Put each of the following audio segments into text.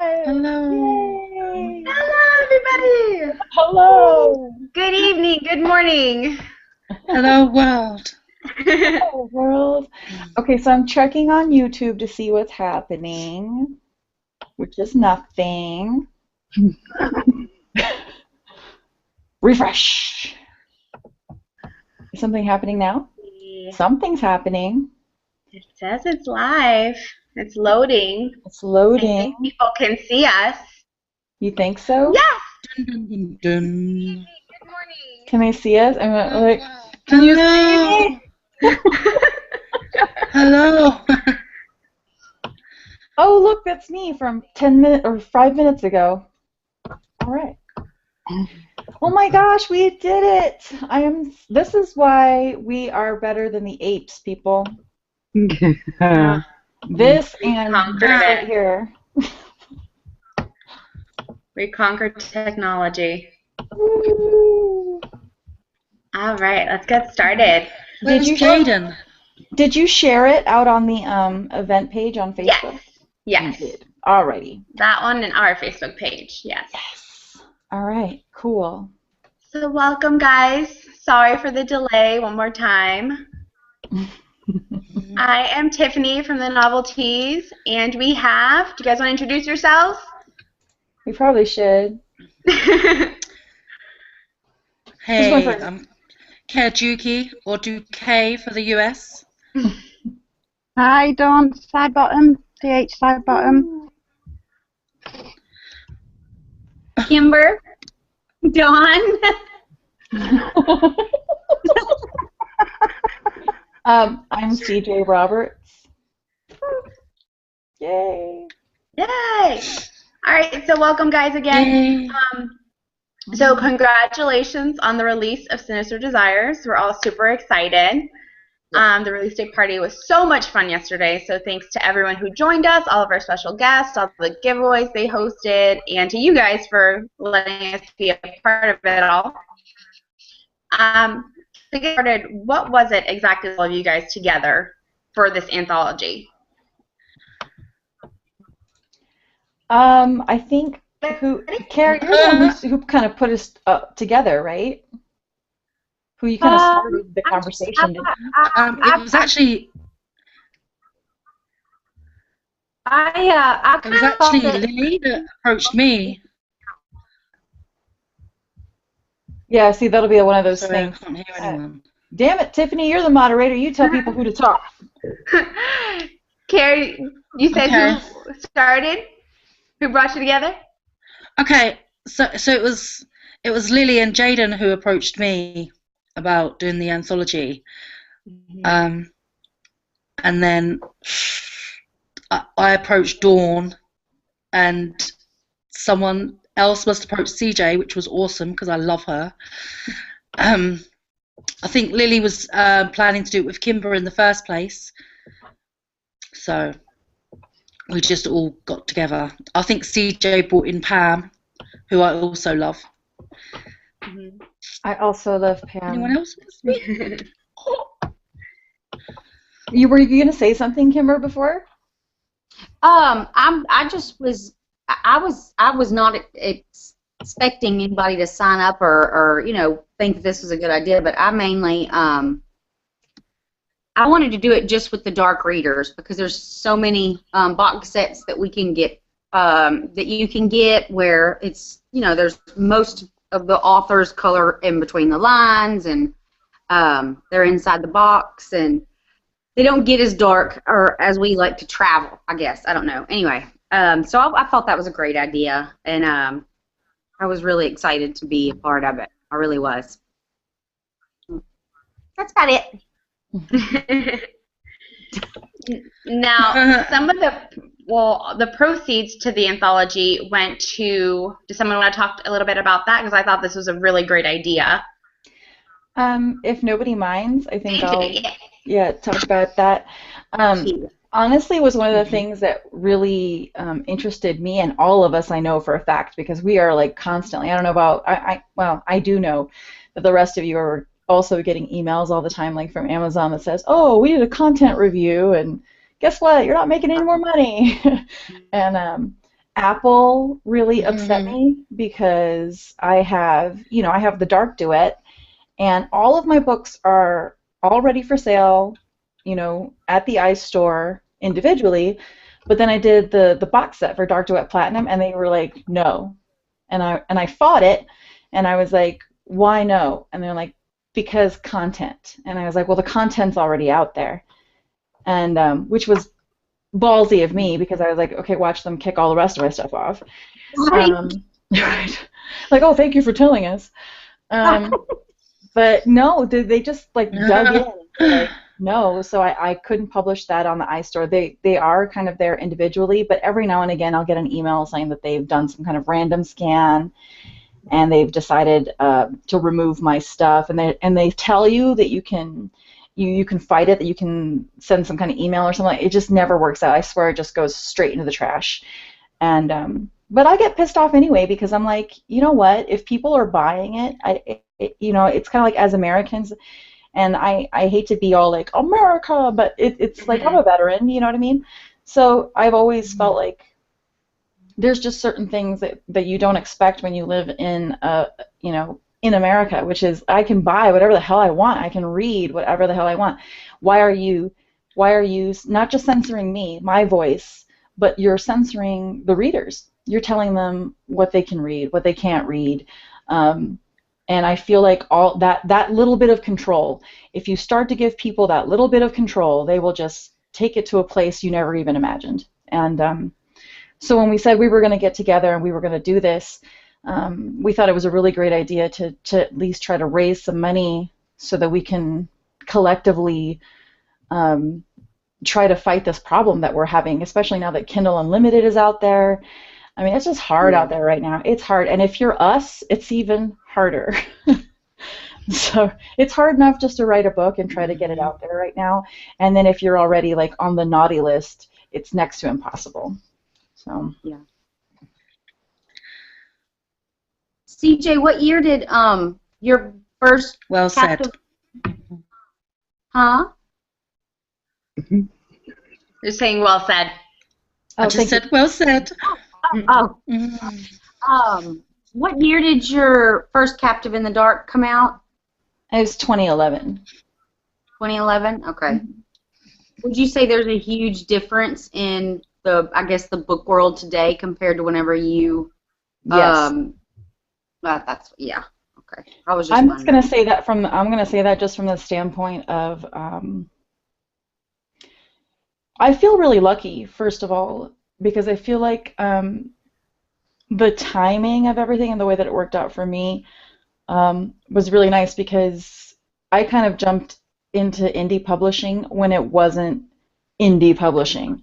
Hello. Yay! Hello, everybody. Hello! Good evening. Good morning. Hello, world. Hello, world. Okay, so I'm checking on YouTube to see what's happening, which is nothing. Refresh. Is something happening now? Something's happening. It says it's live. It's loading. It's I loading. think people can see us. You think so? Yes. Dun, dun, dun, dun. Good morning. Can they see us? I'm Hello, like, world. can you see me? Hello. Oh, look, that's me from 10 minutes or 5 minutes ago. All right. Oh my gosh, we did it! This is why we are better than the apes, people. This and Conquered this right it. here. We conquered technology. Woo. All right, let's get started. Where's Jaden? Did you share it out on the event page on Facebook? Yes. You did. Alrighty. That one in our Facebook page. Yes. Yes. All right. Cool. So welcome, guys. Sorry for the delay one more time. I am Tiffany from the novel Tease, and we have, do you guys want to introduce yourselves? We probably should. Hey, going first? I'm Kajuki, or do K for the US. Hi, Dawn, side bottom, DH side bottom. Kimber, Dawn. I'm CJ Roberts. Yay. Yay! All right, so welcome, guys, again. Yay. So congratulations on the release of Sinister Desires. We're all super excited. The release day party was so much fun yesterday, so thanks to everyone who joined us, all of our special guests, all the giveaways they hosted, and to you guys for letting us be a part of it all. To get started, what was it exactly all of you guys together for this anthology? I think Carrie, you're the one who kind of put us together, right? Who you kind of started the conversation. It was actually Lily that approached me. Yeah, see, that'll be one of those Sorry, I things. can't hear anyone. Damn it, Tiffany, you're the moderator. You tell people who to talk. Carrie, you said Okay. who started? Who brought you together? Okay, so it was Lily and Jaden who approached me about doing the anthology, and then I approached Dawn, and someone else must approach CJ, which was awesome because I love her. I think Lily was planning to do it with Kimber in the first place, so we just all got together. I think CJ brought in Pam, who I also love. I also love Pam. Anyone else? Were you going to say something, Kimber, before? I was not expecting anybody to sign up or think that this was a good idea, but I mainly I wanted to do it just with the dark readers because there's so many box sets that we can get that you can get where it's there's most of the author's color in between the lines and they're inside the box and they don't get as dark or as we like to travel, I guess. I don't know. Anyway, so I thought that was a great idea, and I was really excited to be a part of it. I really was. That's about it. Now, some of the proceeds to the anthology went to. Does someone want to talk a little bit about that? Because I thought this was a really great idea. If nobody minds, I think I'll talk about that. Honestly, it was one of the things that really interested me and all of us, I know for a fact, because we are like constantly, I don't know about, well, I do know that the rest of you are also getting emails all the time, like from Amazon that says, oh, we did a content review, and guess what? You're not making any more money. Apple really upset me because I have the Dark Duet, and all of my books are all ready for sale, at the iStore individually. But then I did the box set for Dark Duet Platinum, and they were like, no. And I fought it, and I was like, why no? And they're like, because content. And I was like, well, the content's already out there, and which was ballsy of me because I was like, okay, watch them kick all the rest of my stuff off. Right. Like, oh, thank you for telling us. But no, they just like dug in. Like, no, so I couldn't publish that on the iStore. They are kind of there individually, but every now and again I'll get an email saying that they've done some kind of random scan and they've decided to remove my stuff, and they tell you that you can fight it, that you can send some kind of email or something. It just never works out. I swear it just goes straight into the trash. And but I get pissed off anyway because I'm like, you know what? If people are buying it, it's kind of like as Americans, and I hate to be all like America, but it's like I'm a veteran, you know what I mean? So I've always felt like there's just certain things that you don't expect when you live in in America, which is I can buy whatever the hell I want. I can read whatever the hell I want. Why are you not just censoring me, my voice, but you're censoring the readers? You're telling them what they can read, what they can't read. And I feel like all that little bit of control, if you start to give people that little bit of control, they will just take it to a place you never even imagined. And so when we said we were going to get together and we were going to do this, we thought it was a really great idea to at least try to raise some money so that we can collectively try to fight this problem that we're having, especially now that Kindle Unlimited is out there. I mean, it's just hard out there right now. It's hard. And if you're us, it's even harder. So it's hard enough just to write a book and try to get it out there right now. And then if you're already like on the naughty list, it's next to impossible. So yeah. CJ, what year did your first Well said. Huh? You're saying well said. I just said well said. What year did your first Captive in the Dark come out? it was 2011. 2011? Okay. Would you say there's a huge difference in the book world today compared to whenever you Yes. That's yeah. Okay. I'm just going to say that just from the standpoint of I feel really lucky, first of all, because I feel like the timing of everything and the way that it worked out for me was really nice because I kind of jumped into indie publishing when it wasn't indie publishing.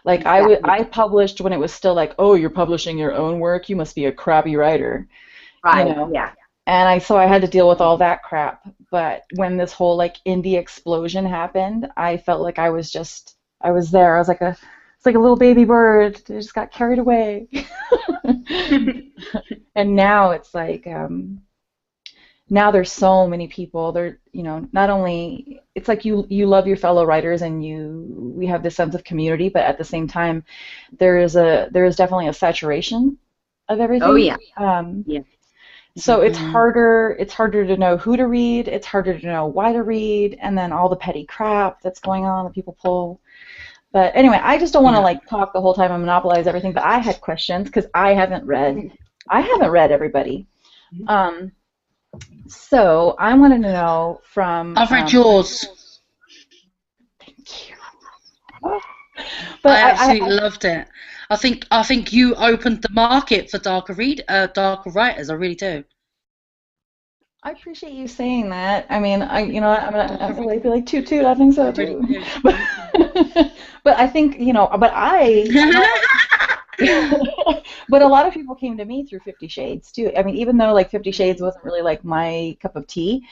Like Exactly. I published when it was still like, oh, you're publishing your own work, you must be a crappy writer. Right. You know? Yeah. And so I had to deal with all that crap. But when this whole like indie explosion happened, I felt like I was there. I was like it's like a little baby bird. It just got carried away. And now it's like now there's so many people. There, not only it's like you love your fellow writers and we have this sense of community, but at the same time, there is definitely a saturation of everything. Oh yeah. Yeah. So it's harder to know who to read, it's harder to know why to read, and then all the petty crap that's going on that people pull. But anyway, I just don't want to like talk the whole time and monopolize everything, but I had questions because I haven't read everybody. So I wanted to know from I've read yours. Thank you. But I absolutely loved it. I think you opened the market for darker writers. I really do. I appreciate you saying that. I mean, I'm gonna really be like toot toot. I think so too. But I think but a lot of people came to me through 50 Shades too. I mean, even though like 50 Shades wasn't really like my cup of tea,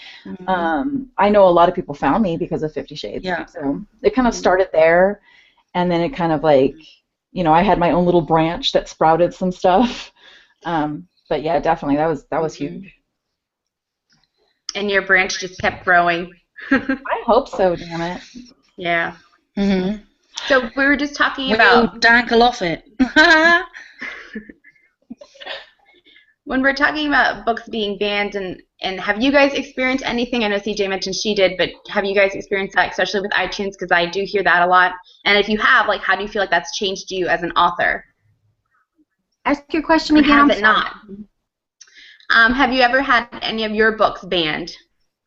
I know a lot of people found me because of 50 Shades. Yeah. So it kind of started there, and then it kind of like, I had my own little branch that sprouted some stuff. But yeah, definitely that was huge. And your branch just kept growing. I hope so, damn it. Yeah. Mm-hmm. So we were just talking We'll about dangle off it. when we're talking about books being banned, and have you guys experienced anything? I know CJ mentioned she did, but have you guys experienced that, especially with iTunes? Because I do hear that a lot. And if you have, like, how do you feel like that's changed you as an author? Ask your question Or again. has it not? Have you ever had any of your books banned?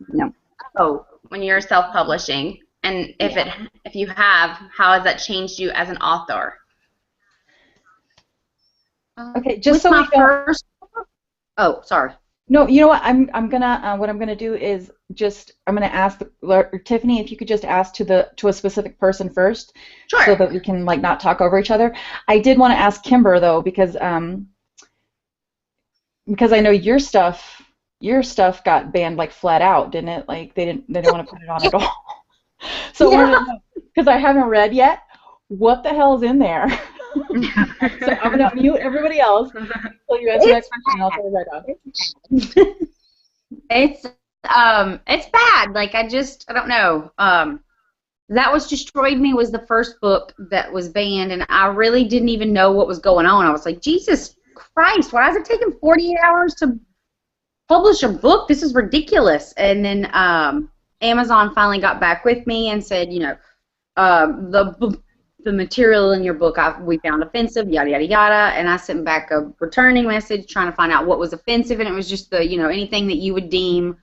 No. Oh, when you're self-publishing? And if you have, how has that changed you as an author? Okay, just with so my we don't. first. Oh, sorry. No, you know what? I'm gonna what I'm gonna do is I'm gonna ask Tiffany if you could just ask to a specific person first, Sure. so that we can like not talk over each other. I did want to ask Kimber though because I know your stuff got banned like flat out, didn't it? Like they didn't want to put it on at all. So because I haven't read yet, what the hell's in there? So I'm gonna mute everybody else until you answer that question. I'll turn it right on. It's bad. Like I don't know. That Was Destroyed Me was the first book that was banned, and I really didn't even know what was going on. I was like, Jesus Christ, why is it taking 48 hours to publish a book? This is ridiculous. And then Amazon finally got back with me and said, you know, the material in your book we found offensive, yada yada yada, and I sent back a returning message trying to find out what was offensive, and it was just anything that you would deem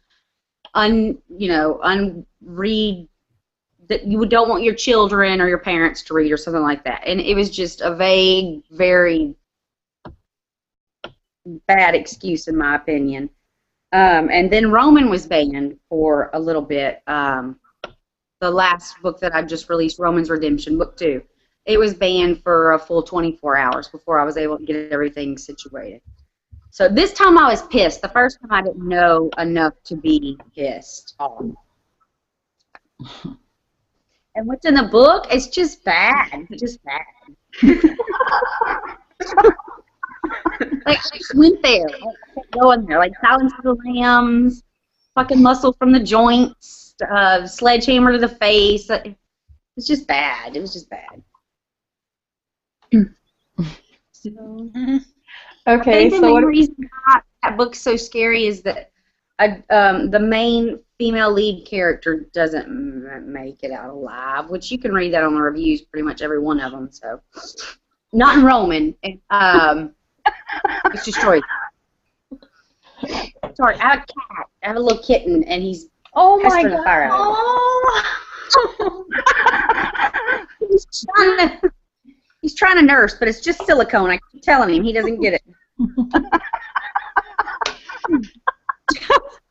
unread, that you don't want your children or your parents to read or something like that, and it was just a vague, very bad excuse in my opinion. And then Roman was banned for a little bit. The last book that I just released, Roman's Redemption, book 2, it was banned for a full 24 hours before I was able to get everything situated. So this time I was pissed. The first time I didn't know enough to be pissed off. And what's in the book? It's just bad. It's just bad. Like, I just went there. I kept going there. Like, Silence of the Lambs, fucking Muscle from the Joints, Sledgehammer to the Face. It's just bad. It was just bad. Okay, I think the main reason why that book's so scary is that the main female lead character doesn't make it out alive, which you can read that on the reviews, pretty much every one of them. So, not in Roman. It's destroyed. Sorry, I have a cat. I have a little kitten, and he's pestering the fire out of me. He's trying to nurse, but it's just silicone. I keep telling him. He doesn't get it.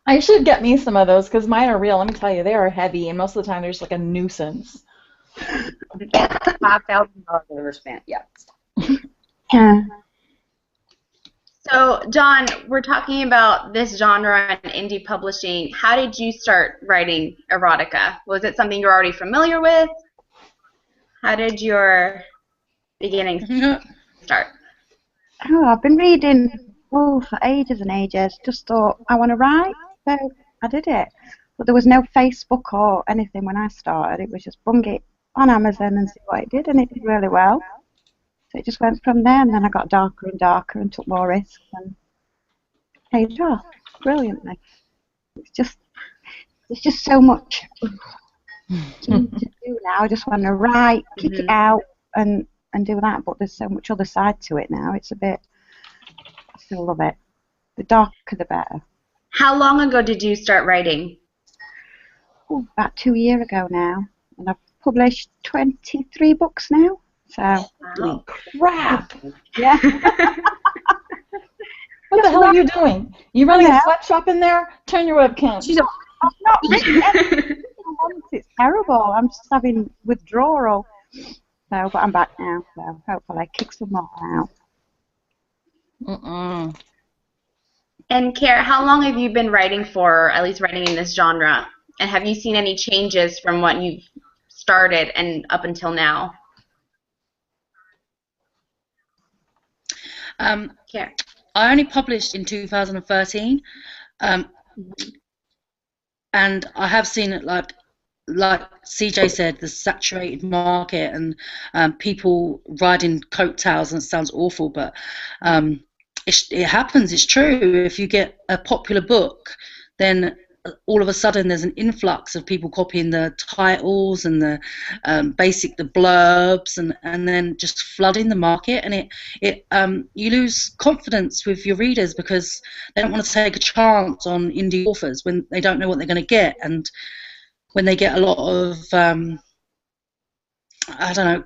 I should get me some of those because mine are real. Let me tell you, they are heavy, and most of the time they're just like a nuisance. $5,000 overspent. Yeah. Yeah. So, John, we're talking about this genre and indie publishing. How did you start writing erotica? Was it something you're already familiar with? How did your beginnings start? Oh, I've been reading for ages and ages. Just thought I want to write, so I did it. But there was no Facebook or anything when I started. It was just bung it on Amazon and see what it did, and it did really well. So it just went from there, and then I got darker and darker and took more risks and paid off brilliantly. There's just so much to do now. I just want to write, kick it out, and do that. But there's so much other side to it now. It's a bit. I still love it. The darker, the better. How long ago did you start writing? Oh, about 2 years ago now, and I've published 23 books now. So. Wow. Crap! Yeah. What the hell are you doing? You running a sweatshop in there? Turn your webcam. I'm not written anything once. It's terrible. I'm just having withdrawal. So, but I'm back now. So hopefully I kick some more out. And Kara, how long have you been writing for, or at least writing in this genre? And have you seen any changes from what you've started and up until now? I only published in 2013, and I have seen it like CJ said, the saturated market and people riding coattails, and it sounds awful, but it happens. It's true. If you get a popular book, then all of a sudden there's an influx of people copying the titles and the the blurbs, and then just flooding the market, and you lose confidence with your readers because they don't want to take a chance on indie authors when they don't know what they're going to get, and when they get a lot of I don't know,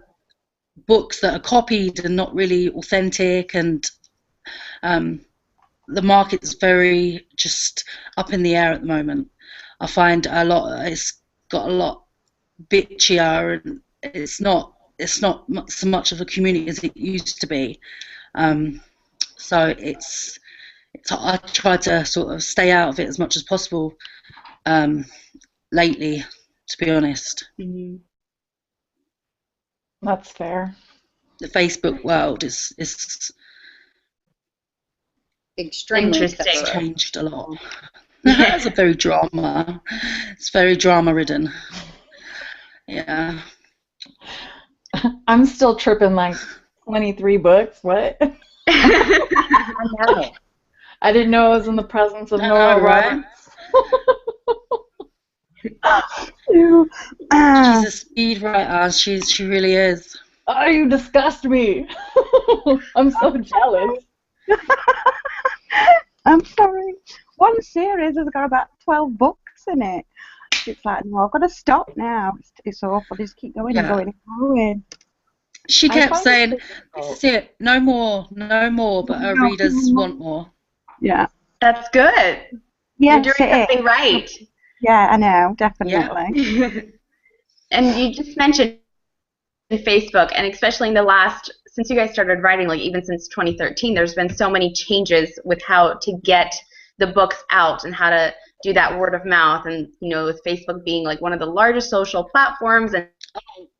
books that are copied and not really authentic, and the market's very just up in the air at the moment. I find it's got a lot bitchier, and it's not so much of a community as it used to be. So I try to sort of stay out of it as much as possible lately, to be honest. Mm-hmm. That's fair. The Facebook world is extremely interesting. It's changed a lot. It's a very drama. It's very drama-ridden. Yeah. I'm still tripping like 23 books. What? I know. I didn't know I was in the presence of Nora right? Roberts. She's a speed writer. She really is. Oh, you disgust me. I'm so jealous. I'm sorry. One series has got about 12 books in it. It's like, no, I've got to stop now. It's awful. Just keep going and going and going. She kept saying, "This is it. No more, but her readers want more." Yeah. That's good. Yeah, you're doing something right. Yeah, I know, definitely. Yeah. And you just mentioned Facebook, and especially in the last, since you guys started writing, like even since 2013, there's been so many changes with how to get the books out and how to do that word of mouth, and with Facebook being like one of the largest social platforms, and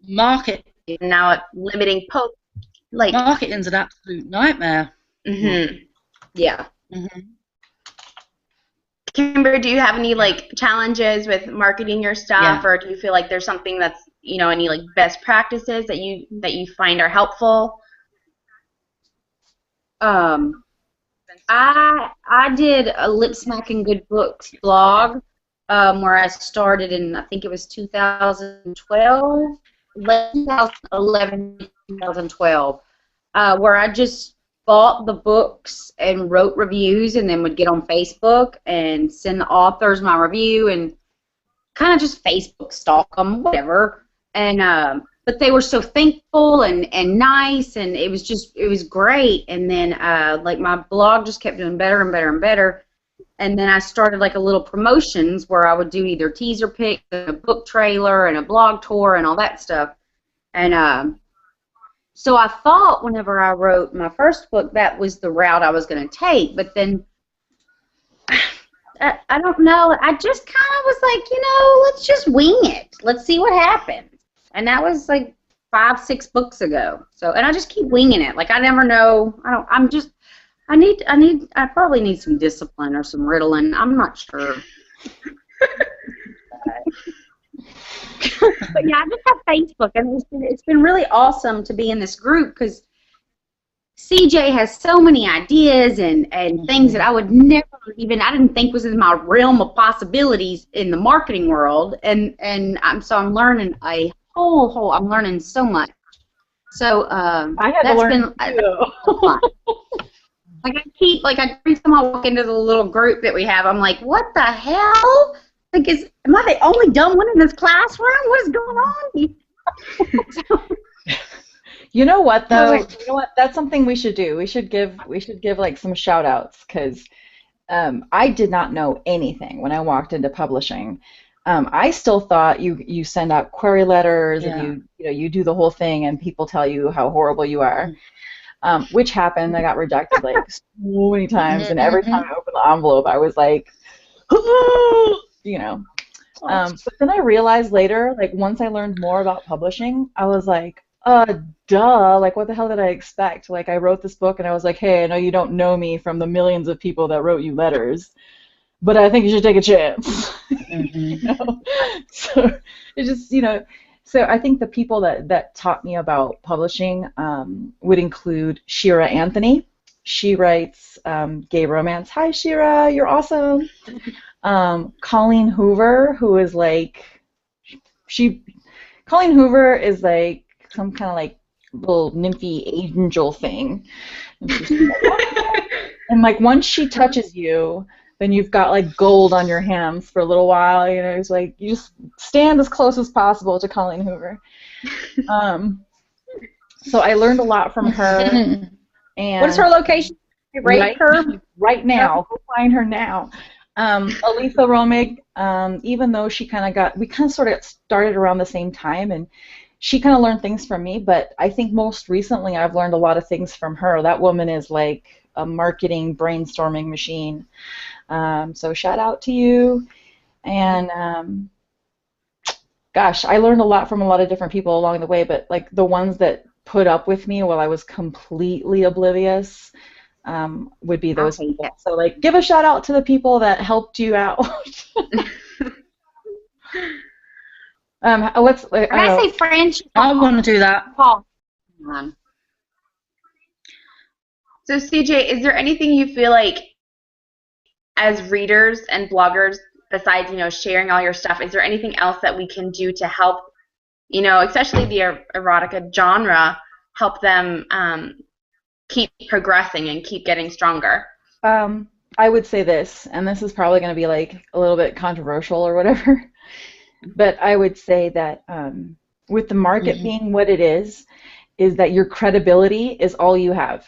market, and now it's limiting posts. Like marketing's an absolute nightmare. Mm-hmm. Yeah. Mm-hmm. Kimber, do you have any challenges with marketing your stuff, or do you feel like there's something that's any best practices that you find are helpful? I did a Lip Smacking Good Books blog where I started in, I think it was 2012, 2011, 2012, where I just bought the books and wrote reviews, and then would get on Facebook and send the authors my review and kind of just Facebook stalk them, whatever. And but they were so thankful and nice, and it was great. And then my blog just kept doing better and better and better. And then I started a little promotions where I would do either teaser pics, a book trailer, and a blog tour, and all that stuff. And so I thought whenever I wrote my first book that was the route I was going to take, but then I don't know. I just kind of was like, let's just wing it. Let's see what happens. And that was 5-6 books ago. So, and I just keep winging it. I never know. I probably need some discipline or some Ritalin. I'm not sure. But yeah, I just have Facebook, and it's been really awesome to be in this group because CJ has so many ideas and things that I would never I didn't think was in my realm of possibilities in the marketing world, and I'm learning I'm learning so much. So that's been fun. Every time I walk into the little group that we have, I'm like, what the hell? Am I the only dumb one in this classroom? What is going on? You know what though? That's something we should do. We should give some shout outs, because I did not know anything when I walked into publishing. I still thought you send out query letters and you do the whole thing and people tell you how horrible you are. Which happened. I got rejected so many times, and every time I opened the envelope I was like, but then I realized later, once I learned more about publishing, I was like, duh, what the hell did I expect? I wrote this book and I was like, hey, I know you don't know me from the millions of people that wrote you letters, but I think you should take a chance. So it just, so I think the people that taught me about publishing would include Shira Anthony. She writes gay romance. Hi, Shira, you're awesome. Colleen Hoover, who is like, Colleen Hoover is like some kind of like little nymphy angel thing. And like once she touches you, then you've got like gold on your hands for a little while. You know, it's like you just stand as close as possible to Colleen Hoover. So I learned a lot from her. And what is her location? Rate her right now. Go find her now. Aletha Romig, even though we kind of sort of started around the same time, and she kind of learned things from me, but I think most recently I've learned a lot of things from her. That woman is like a marketing brainstorming machine. So shout out to you. And gosh, I learned a lot from a lot of different people along the way, but like the ones that put up with me while I was completely oblivious would be those people. So like give a shout out to the people that helped you out. Let's. Can I say French? I want to do that. Paul. So CJ, is there anything you feel like as readers and bloggers, besides, you know, sharing all your stuff, is there anything else that we can do to help, you know, especially the erotica genre, help them keep progressing and keep getting stronger? I would say this, and this is probably going to be like a little bit controversial or whatever, but I would say that with the market being what it is that your credibility is all you have.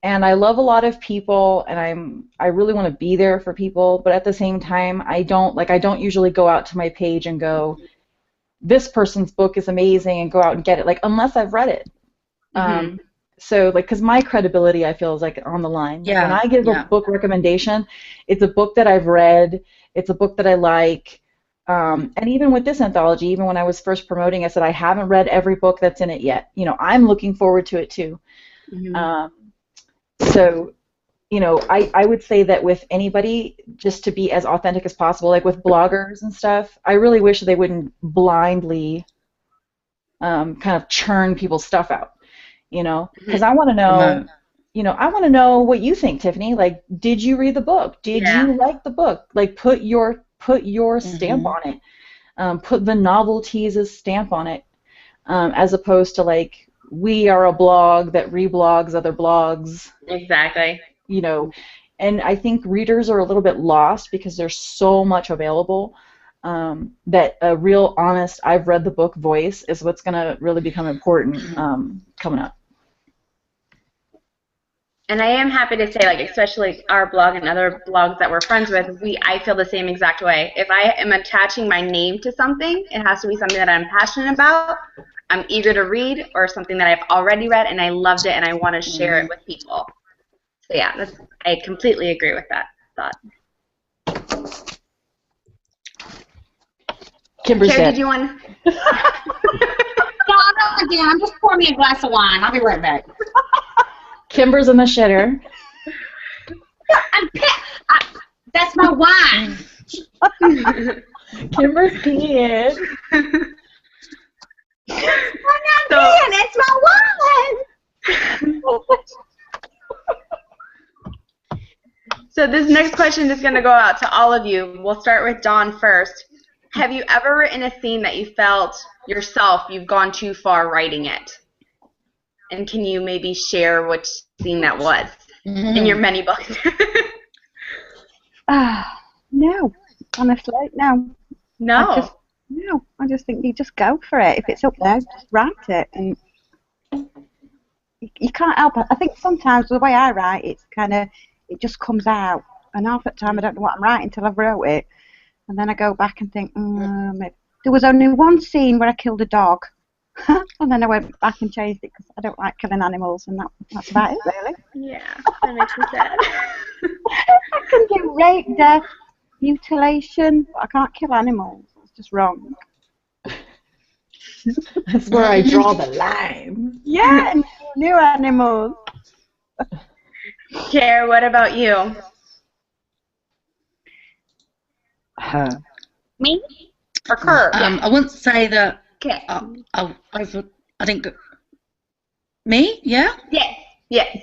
And I love a lot of people, and I really want to be there for people, but at the same time, I don't usually go out to my page and go, this person's book is amazing, and go out and get it, like, unless I've read it. So, like, because my credibility, I feel, is, like, on the line. Yeah. When I give a book recommendation, it's a book that I've read, it's a book that I like, and even with this anthology, even when I was first promoting, I said I haven't read every book that's in it yet. You know, I'm looking forward to it, too. So, you know, I would say that with anybody, just to be as authentic as possible, like with bloggers and stuff, I really wish they wouldn't blindly kind of churn people's stuff out, you know, because I want to know, you know, I want to know what you think, Tiffany. Like, did you read the book? Did you like the book? Like, put your stamp on it. Put the novelties' stamp on it, as opposed to like, we are a blog that reblogs other blogs. Exactly. You know, and I think readers are a little bit lost because there's so much available that a real honest, I've read the book voice is what's going to really become important coming up. And I am happy to say, like, especially our blog and other blogs that we're friends with, I feel the same exact way. If I am attaching my name to something, it has to be something that I'm passionate about, I'm eager to read, or something that I've already read and I loved it and I want to share it with people. So yeah, I completely agree with that thought. Kimber's Carrie, dead. did you want? No, I'm not again. I'm just pouring me a glass of wine. I'll be right back. Kimber's in the shitter. That's my wine. Kimber's peeing. I'm not peeing. It's my wine. So this next question is going to go out to all of you. We'll start with Dawn first. Have you ever written a scene that you felt yourself you've gone too far writing it? And can you maybe share which scene that was in your many books? No, honestly, no. No. I just think you just go for it. If it's up there, just write it. And you can't help it. I think sometimes the way I write, it's kind of, it just comes out. And half the time I don't know what I'm writing until I've wrote it. And then I go back and think, maybe. There was only one scene where I killed a dog. And then I went back and changed it because I don't like killing animals, and that's about it, really. Yeah, that makes me sad. I can do rape, death, mutilation, but I can't kill animals. It's just wrong. That's where I draw the line. Yeah, new animals. Care, what about you? Her. Me? Or Kerr? I wouldn't say that. Okay. I think me, yeah. Yes.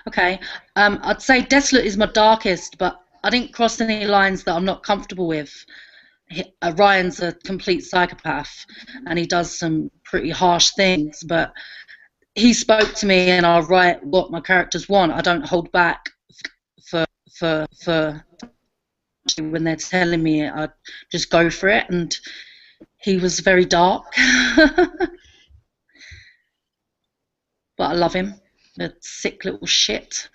Okay. I'd say Desolate is my darkest, but I didn't cross any lines that I'm not comfortable with. Ryan's a complete psychopath, and he does some pretty harsh things, but he spoke to me, and I'll write what my characters want. I don't hold back for when they're telling me it. I just go for it, and he was very dark. But I love him. A sick little shit.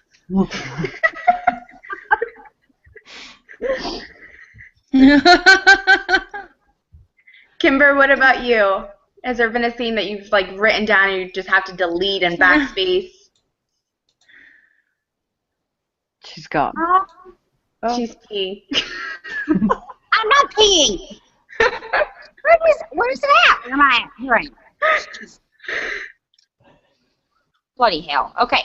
Kimber, what about you? Has there been a scene that you've like written down and you just have to delete and backspace? She's gone. Oh. She's pee. I'm not peeing. Where's it at? Where am I at? Here I am. Bloody hell. Okay.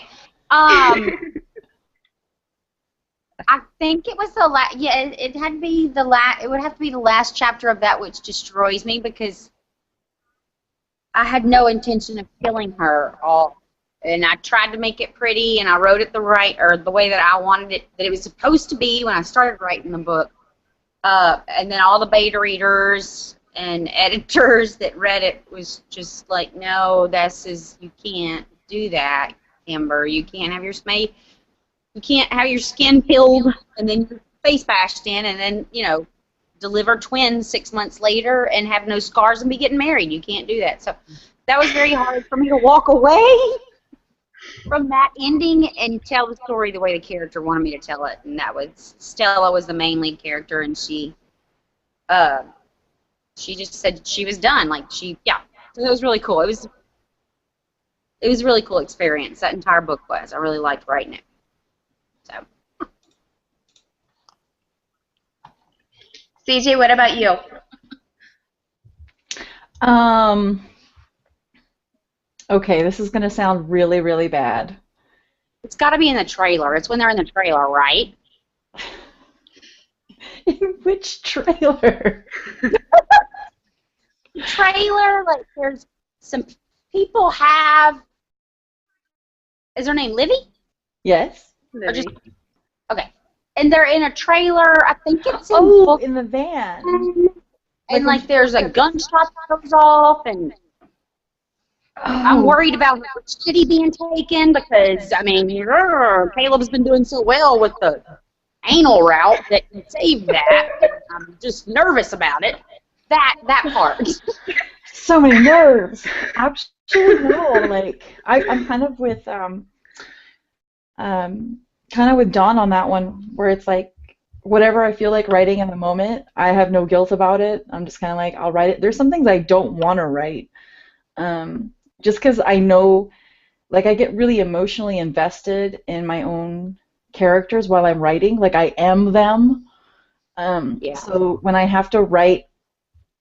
I think it was the last. Yeah, it had to be the last. It would have to be the last chapter of That Which Destroys Me, because I had no intention of killing her. And I tried to make it pretty, and I wrote it the way that I wanted it, that it was supposed to be when I started writing the book. And then all the beta readers and editors that read it was just like, no, you can't do that, Kimber. You can't have your skin peeled and then your face bashed in, and then deliver twins 6 months later and have no scars and be getting married. You can't do that. So that was very hard for me to walk away from that ending and tell the story the way the character wanted me to tell it. And that was Stella was the main lead character, and she just said she was done. So it was really cool. It was a really cool experience. That entire book was. I really liked writing it. So. CJ, what about you? Okay, this is going to sound really, really bad. It's got to be in the trailer. It's when they're in the trailer, right? In which trailer? Trailer, like there's some people have. Is her name Livy? Yes. Livy. Okay. And they're in a trailer. I think it's in the van. And there's a gunshot that goes off, and I'm worried about her city being taken because Caleb's been doing so well with the anal route that he saved that. I'm just nervous about it. That part. So many nerves. Actually, no. I'm kind of with Dawn on that one, where it's like whatever I feel like writing in the moment, I have no guilt about it. I'm just kind of like, I'll write it. There's some things I don't want to write, just because I know, I get really emotionally invested in my own characters while I'm writing. I am them. So when I have to write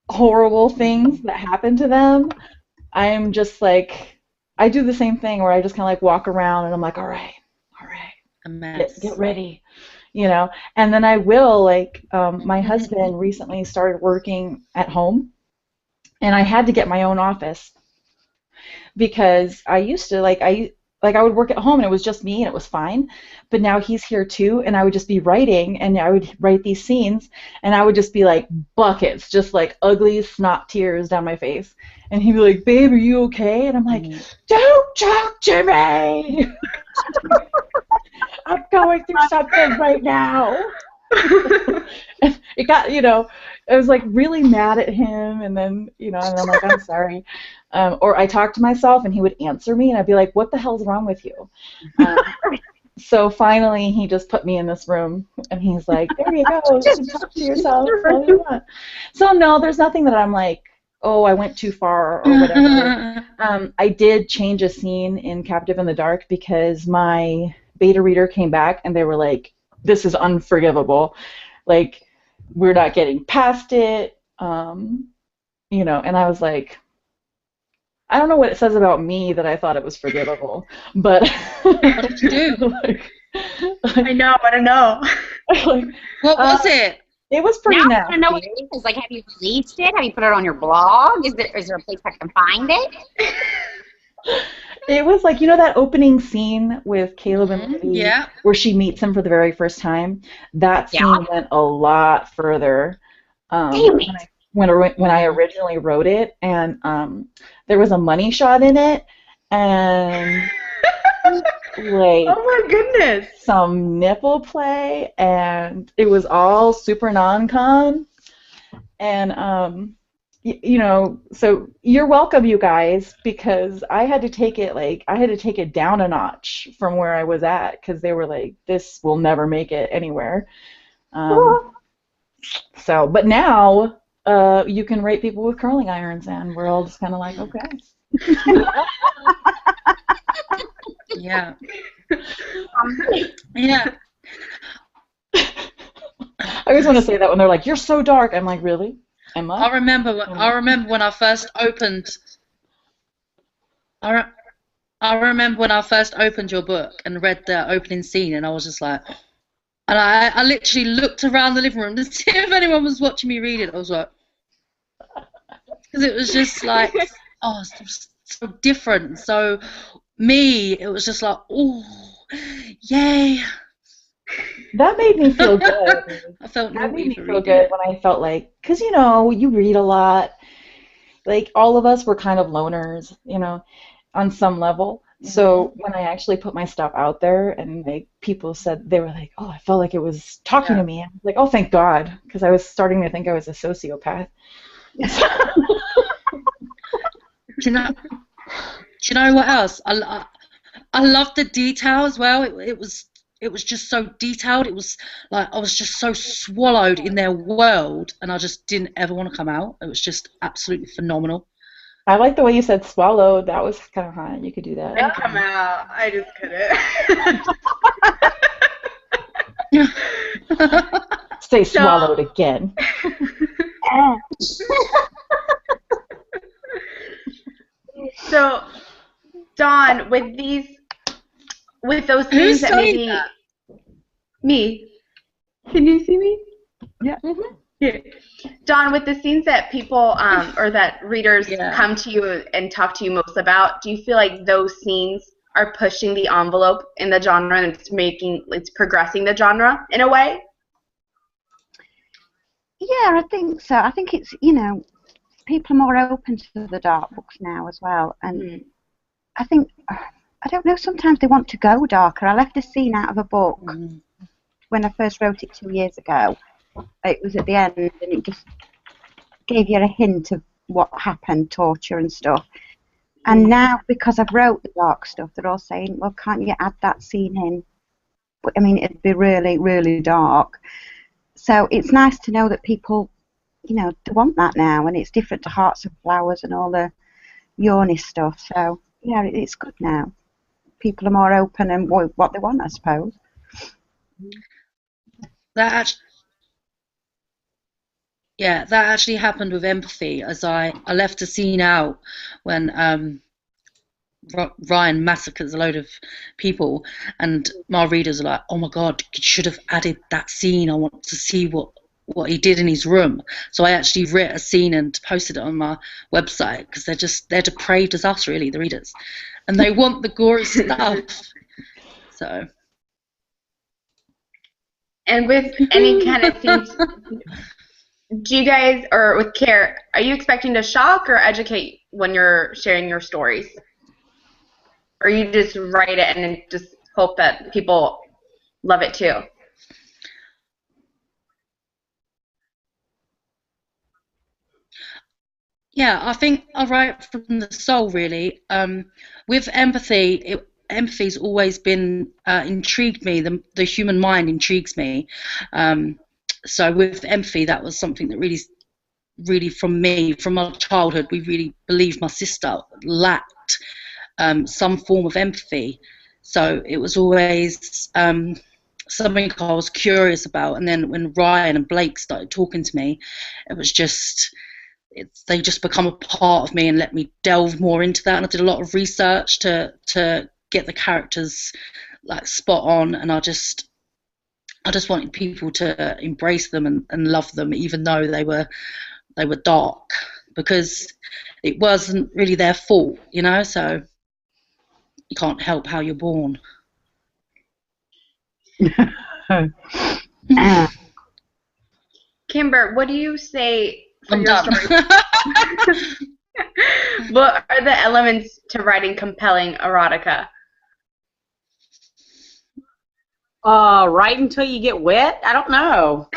horrible things that happen to them, I'm just I do the same thing where I just kind of walk around and I'm like, all right, get ready, and then I will, my husband recently started working at home, and I had to get my own office because I used to, I would work at home and it was just me and it was fine, but now he's here too, and I would just be writing, and I would write these scenes, and I would just be buckets, just ugly snot tears down my face, and he'd be like, babe, are you okay? And I'm like, don't talk to me! I'm going through something right now. And it got, I was really mad at him, and then, and I'm like, I'm sorry. Or I talked to myself, and he would answer me, and I'd be like, what the hell's wrong with you? So finally, he just put me in this room, and he's like, there you go, you can talk to yourself all you want. So no, there's nothing that I'm like, oh, I went too far, or whatever. I did change a scene in Captive in the Dark because my beta reader came back, and they were like, this is unforgivable. We're not getting past it, and I was like, I don't know what it says about me that I thought it was forgivable, but what did you do? I don't know. What was it? It was pretty nasty. I want to know what it is. Have you released it? Have you put it on your blog? Is there a place I can find it? It was like, you know that opening scene with Caleb and Libby Yeah. where she meets him for the very first time? That scene Yeah. went a lot further when I originally wrote it, and there was a money shot in it, and like Oh my goodness. some nipple play, and it was all super non-con, and you know, so you're welcome, you guys, because I had to take it down a notch from where I was at, because they were like, this will never make it anywhere. So, but now you can rate people with curling irons, and we're all just kind of like, okay. Yeah. Yeah. I always want to say that when they're like, "You're so dark." I'm like, "Really? Am I?" I remember when I first opened. I remember when I first opened your book and read the opening scene, and I was just like, and I literally looked around the living room to see if anyone was watching me read it. I was like, because it was just like, oh, it's so different. So me, it was just like, oh, yay. That made me feel good. I felt That made naughty me for feel reading good it. when I felt like, because you know, you read a lot. Like all of us were kind of loners, you know, on some level. So when I actually put my stuff out there, and like people said, they were like, "Oh, I felt like it was talking to me." I was like, "Oh, thank God," because I was starting to think I was a sociopath. Do you know what else? I love the detail as well. It was just so detailed. It was like I was just so swallowed in their world, and I just didn't ever want to come out. It was just absolutely phenomenal. I like the way you said swallowed. That was kind of hot. You could do that. I'd come out. I just couldn't. Say swallowed again. So, Dawn, with those things that maybe that? me. Can you see me? Yeah. Yeah. Dawn, with the scenes that people or that readers Yeah. come to you and talk to you most about, do you feel like those scenes are pushing the envelope in the genre and it's progressing the genre in a way? Yeah, I think so. I think it's, you know, people are more open to the dark books now as well. And I think, I don't know, sometimes they want to go darker. I left a scene out of a book when I first wrote it 2 years ago. It was at the end, and it just gave you a hint of what happened, torture and stuff. And now, because I've wrote the dark stuff, they're all saying, well, can't you add that scene in? But, I mean, it'd be really, really dark. So it's nice to know that people, you know, they want that now, and it's different to Hearts of Flowers and all the Yorny stuff. So, yeah, it's good now. People are more open and what they want, I suppose. That actually happened with Empathy, as I left a scene out when Ryan massacres a load of people, and my readers are like, "Oh my God, you should have added that scene. I want to see what he did in his room." So I actually wrote a scene and posted it on my website, because they're depraved as us, really, the readers, and they want the gory stuff. So. And with any kind of scenes, do you guys, or with Care, are you expecting to shock or educate when you're sharing your stories? Or you just write it and then just hope that people love it too? Yeah, I think I write from the soul, really. With Empathy, empathy's always been intrigued me. The human mind intrigues me. So with Empathy, that was something that really from me, from my childhood, we really believed my sister lacked some form of empathy. So it was always something I was curious about. And then when Ryan and Blake started talking to me, it was just... they just become a part of me and let me delve more into that. And I did a lot of research to get the characters like spot on, and I just wanted people to embrace them and love them, even though they were dark, because it wasn't really their fault, you know. So help how you're born. Kimber, what do you say for I'm your done. story? What are the elements to writing compelling erotica? Right until you get wet? I don't know.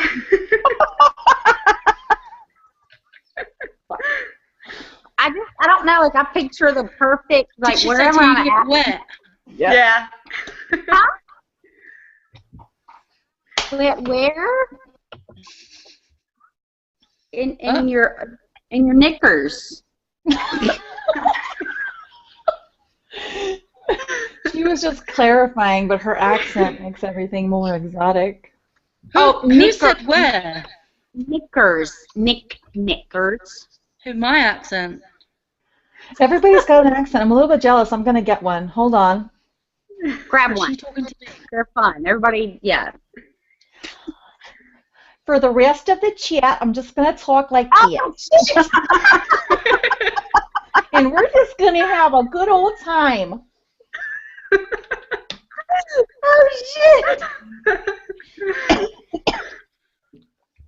I don't know. Like I picture the perfect, like Did she say wherever till you I'm get at. wet? Yep. Yeah. Where? In Huh? your knickers. She was just clarifying, but her accent makes everything more exotic. Who said where? Knickers. Knickers. Who, my accent? Everybody's got an accent. I'm a little bit jealous. I'm going to get one. Hold on. Grab Was one. she talking to me? They're fun. Everybody, yeah. For the rest of the chat, I'm just going to talk like this. And we're just going to have a good old time. Oh, shit.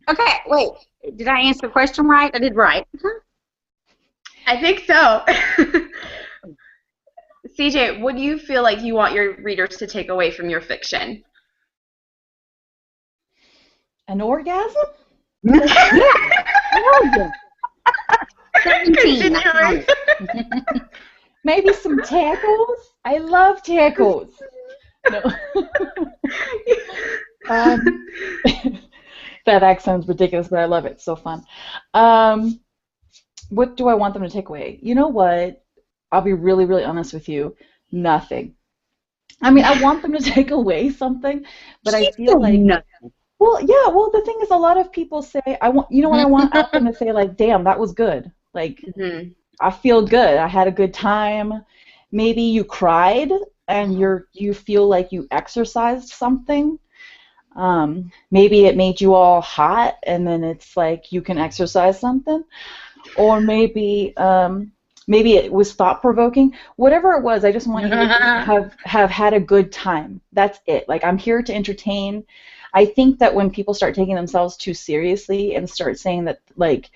Okay, wait. Did I answer the question right? I did right. I think so. CJ, what do you feel like you want your readers to take away from your fiction? An orgasm? Yeah. 17. Continuing. Maybe some tacos? I love tacos. No. That accent's ridiculous, but I love it. It's so fun. What do I want them to take away? You know what? I'll be really, really honest with you. Nothing. I mean, I want them to take away something, but I feel like, well, yeah. Well, the thing is, a lot of people say, you know what I want them to say, like, damn, that was good. Like, I feel good. I had a good time. Maybe you cried and you feel like you exercised something. Maybe it made you all hot, and then it's like you can exercise something. Or maybe it was thought-provoking. Whatever it was, I just want you to have had a good time. That's it. Like, I'm here to entertain. I think that when people start taking themselves too seriously and start saying that, like,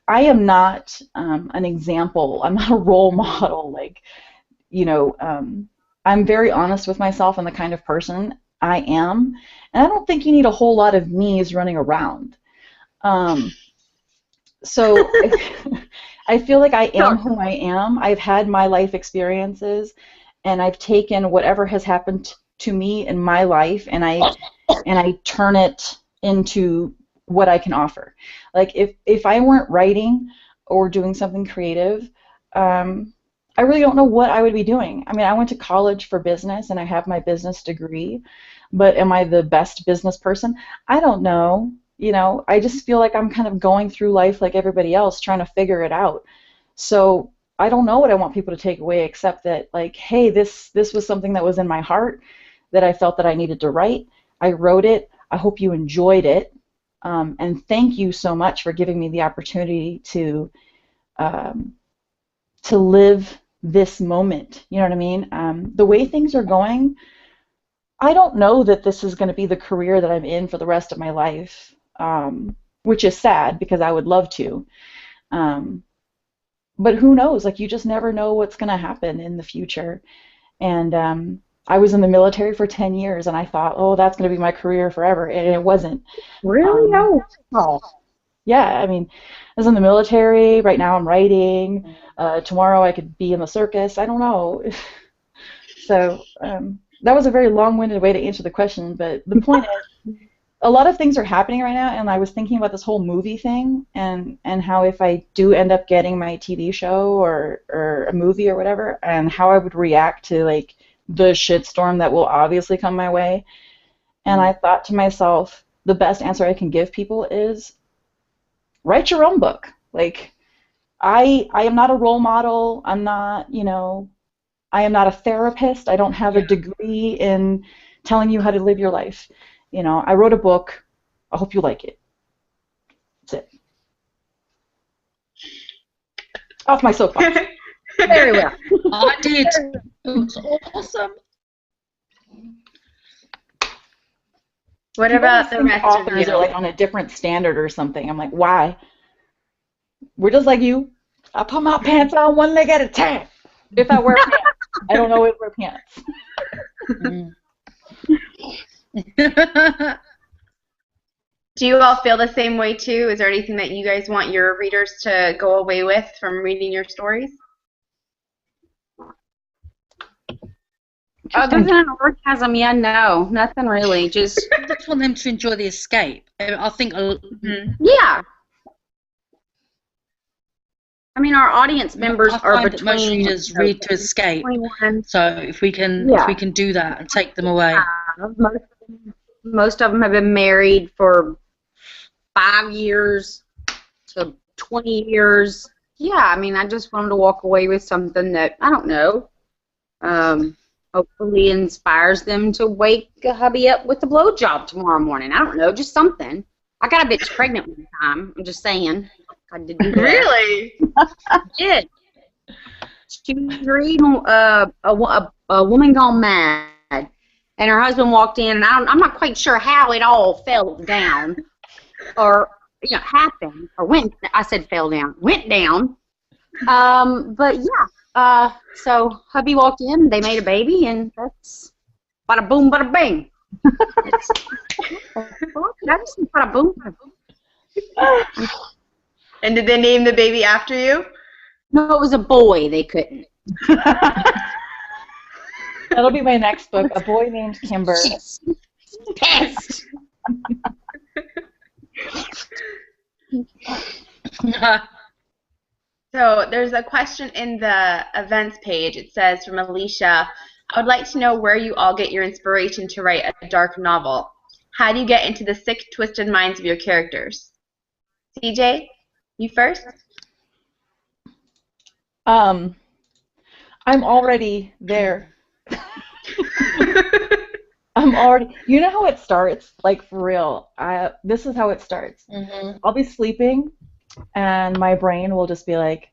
I am not an example. I'm not a role model. Like, you know, I'm very honest with myself and the kind of person I am. And I don't think you need a whole lot of me's running around. So I feel like I am who I am. I've had my life experiences, and I've taken whatever has happened to me in my life, and I turn it into what I can offer. Like if I weren't writing or doing something creative, I really don't know what I would be doing. I mean, I went to college for business, and I have my business degree, but am I the best business person? I don't know. You know, I just feel like I'm kind of going through life like everybody else, trying to figure it out. So I don't know what I want people to take away, except that, like, hey, this was something that was in my heart that I felt that I needed to write. I wrote it. I hope you enjoyed it. And thank you so much for giving me the opportunity to live this moment. You know what I mean? The way things are going, I don't know that this is going to be the career that I'm in for the rest of my life, which is sad because I would love to. But who knows? Like, you just never know what's going to happen in the future. And I was in the military for 10 years, and I thought, oh, that's going to be my career forever, and it wasn't. Really? Oh. Yeah, I mean, I was in the military. Right now I'm writing. Tomorrow I could be in the circus. I don't know. So that was a very long-winded way to answer the question, but the point is, a lot of things are happening right now, and I was thinking about this whole movie thing, and how if I do end up getting my TV show or a movie or whatever, and how I would react to, like, the shitstorm that will obviously come my way. And I thought to myself, the best answer I can give people is write your own book. Like, I am not a role model. I'm not, you know, I am not a therapist. I don't have a degree in telling you how to live your life. You know, I wrote a book. I hope you like it. That's it. Off my soapbox. Very well. I did. It was awesome. What People about always the think rest of authors you? are like on a different standard or something. I'm like, why? We're just like you. I put my pants on one leg at a time. If I wear pants, I don't always wear pants. Do you all feel the same way too? Is there anything that you guys want your readers to go away with from reading your stories? Other than an orgasm, yeah, no, nothing really. Just I just want them to enjoy the escape. I think. yeah. I mean, our audience members I are find that most between readers read to escape. 21. So if we can do that and take them away. Most of them have been married for 5 years to 20 years. Yeah, I mean, I just want them to walk away with something that, I don't know, hopefully inspires them to wake a hubby up with a blowjob tomorrow morning. I don't know, just something. I got a bitch pregnant one time. I'm just saying. I did do that. Really? I did. She was reading a Woman Gone Mad, and her husband walked in, and I'm not quite sure how it all fell down, or happened, or went. I said fell down, went down. But yeah. So hubby walked in, they made a baby, and that's bada boom, bada bing. That's bada boom, bada boom. And did they name the baby after you? No, it was a boy. They couldn't. That'll be my next book, A Boy Named Kimber. Test. So there's a question in the events page. It says from Alicia, I would like to know where you all get your inspiration to write a dark novel. How do you get into the sick, twisted minds of your characters? CJ, you first? I'm already there. I'm already. You know how it starts? Like, for real. This is how it starts. Mm-hmm. I'll be sleeping, and my brain will just be like,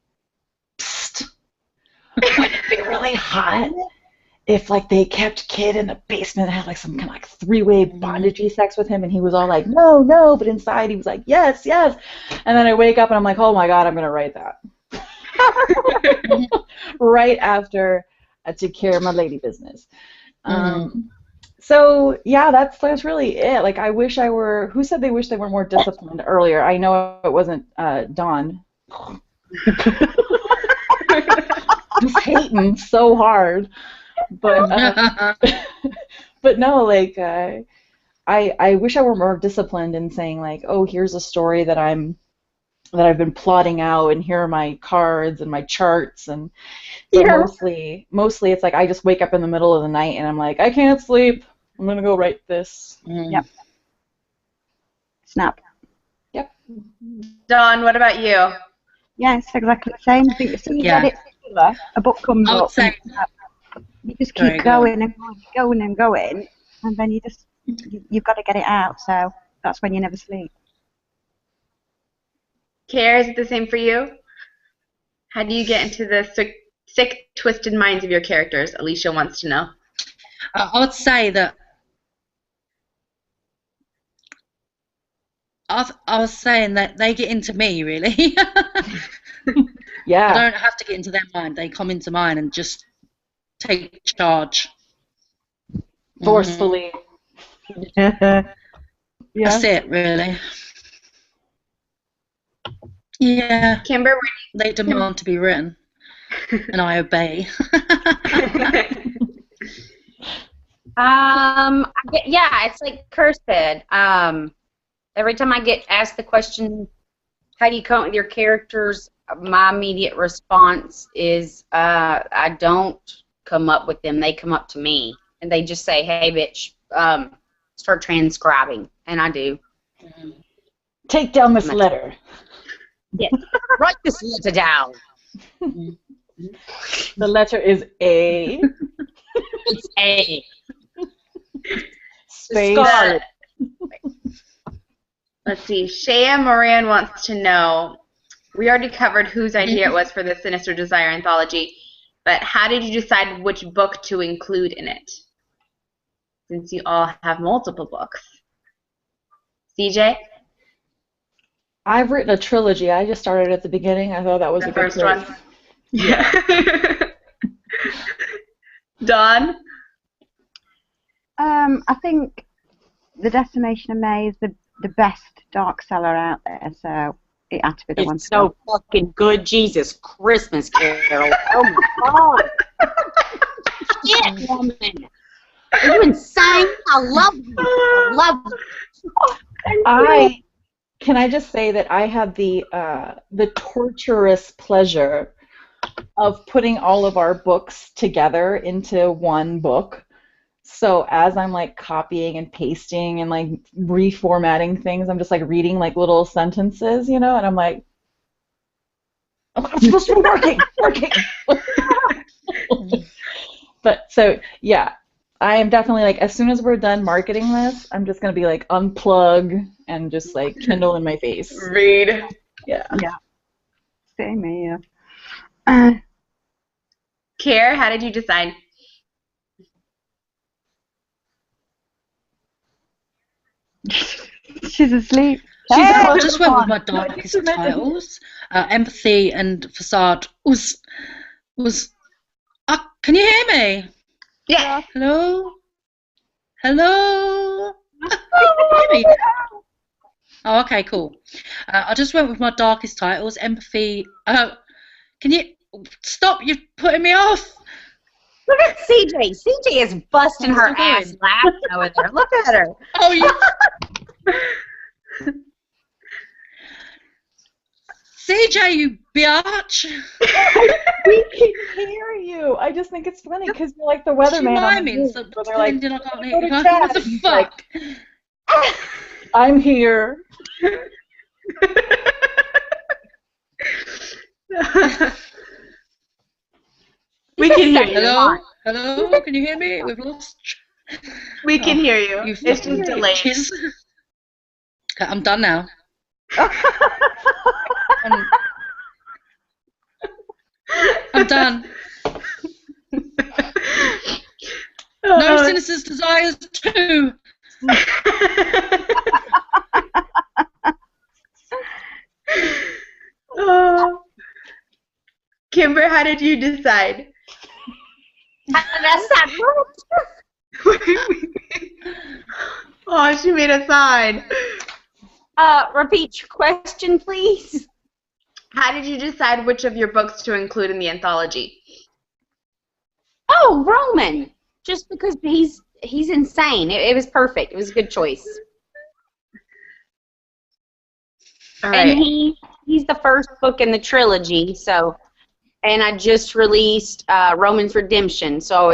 psst, wouldn't it be really hot if, like, they kept Kid in the basement and had, like, some kind of, like, three-way bondagey sex with him, and he was all like, no, no, but inside he was like, yes, yes. And then I wake up, and I'm like, oh, my God, I'm going to write that. Right after I took care of my lady business. So yeah, that's really it. Like, I wish I were. Who said they wish they were more disciplined earlier? I know it wasn't Dawn. Just hating so hard, but but no, like I wish I were more disciplined in saying, like, oh, here's a story that I've been plotting out, and here are my cards and my charts, and so mostly it's like I just wake up in the middle of the night and I'm like, I can't sleep. I'm gonna go write this. Yep. Snap. Yep. Dawn, what about you? Yeah, it's exactly the same. I think as soon as you get it together, a book comes up. You just keep going and going and going, and then you've got to get it out. So that's when you never sleep. Kara, is it the same for you? How do you get into the sick, twisted minds of your characters? Alicia wants to know. I would say that I was saying that they get into me, really. Yeah. I don't have to get into their mind. They come into mine and just take charge. Forcefully. Yeah. That's it, really. Yeah. Kimber, they demand to be written, and I obey. Yeah, it's like Kerr said. Every time I get asked the question, how do you come up with your characters, my immediate response is I don't come up with them. They come up to me, and they just say, hey, bitch, start transcribing, and I do. Take down this letter. Yeah, write this letter down. The letter is A. It's A. Space. Let's see. Shea Moran wants to know, we already covered whose idea it was for the Sinister Desire anthology, but how did you decide which book to include in it? Since you all have multiple books. CJ? I've written a trilogy. I just started at the beginning. I thought that was The a good first choice. one? Yeah. Dawn? I think The Decimation of May is the best dark seller out there, so it had to be the one to It's so go. fucking good, Jesus Christmas Carol. Oh my God. Shit, woman. Are you insane? I love you. I love you. Can I just say that I had the torturous pleasure of putting all of our books together into one book. So as I'm like copying and pasting and like reformatting things, I'm just like reading like little sentences, you know, and I'm like, oh, I'm supposed to be working. But so yeah, I am definitely like, as soon as we're done marketing this, I'm just gonna be like unplug and just like Kindle in my face. Read. Yeah. Yeah. Same here. Kier, how did you decide? She's asleep. I just went with my darkest titles. Empathy and Facade was. Can you hear me? Yeah. Hello? Hello? Can you hear me? Oh, okay, cool. I just went with my darkest titles. Empathy. Can you stop? You're putting me off. Look at CJ. CJ is busting her Still ass going. laughing over there. Look at her. Oh, you. CJ, you biatch. We can hear you. I just think it's funny because you're like the weatherman on the Miming, news. so So they're like, pretending I can't go hear to you. chat. What the And he's like, fuck? I'm here. We can hear you. Hello? Hello? Can you hear me? We've lost. We can hear you. You It's fucking just delayed. bitches. Okay, I'm done now. I'm done. No Sinister's Desires 2. Kimber, how did you decide? That's not Oh, she made a sign. repeat your question, please. How did you decide which of your books to include in the anthology? Oh, Roman. Just because he's insane. It was perfect. It was a good choice. All right. And he's the first book in the trilogy, so, and I just released Roman's Redemption, so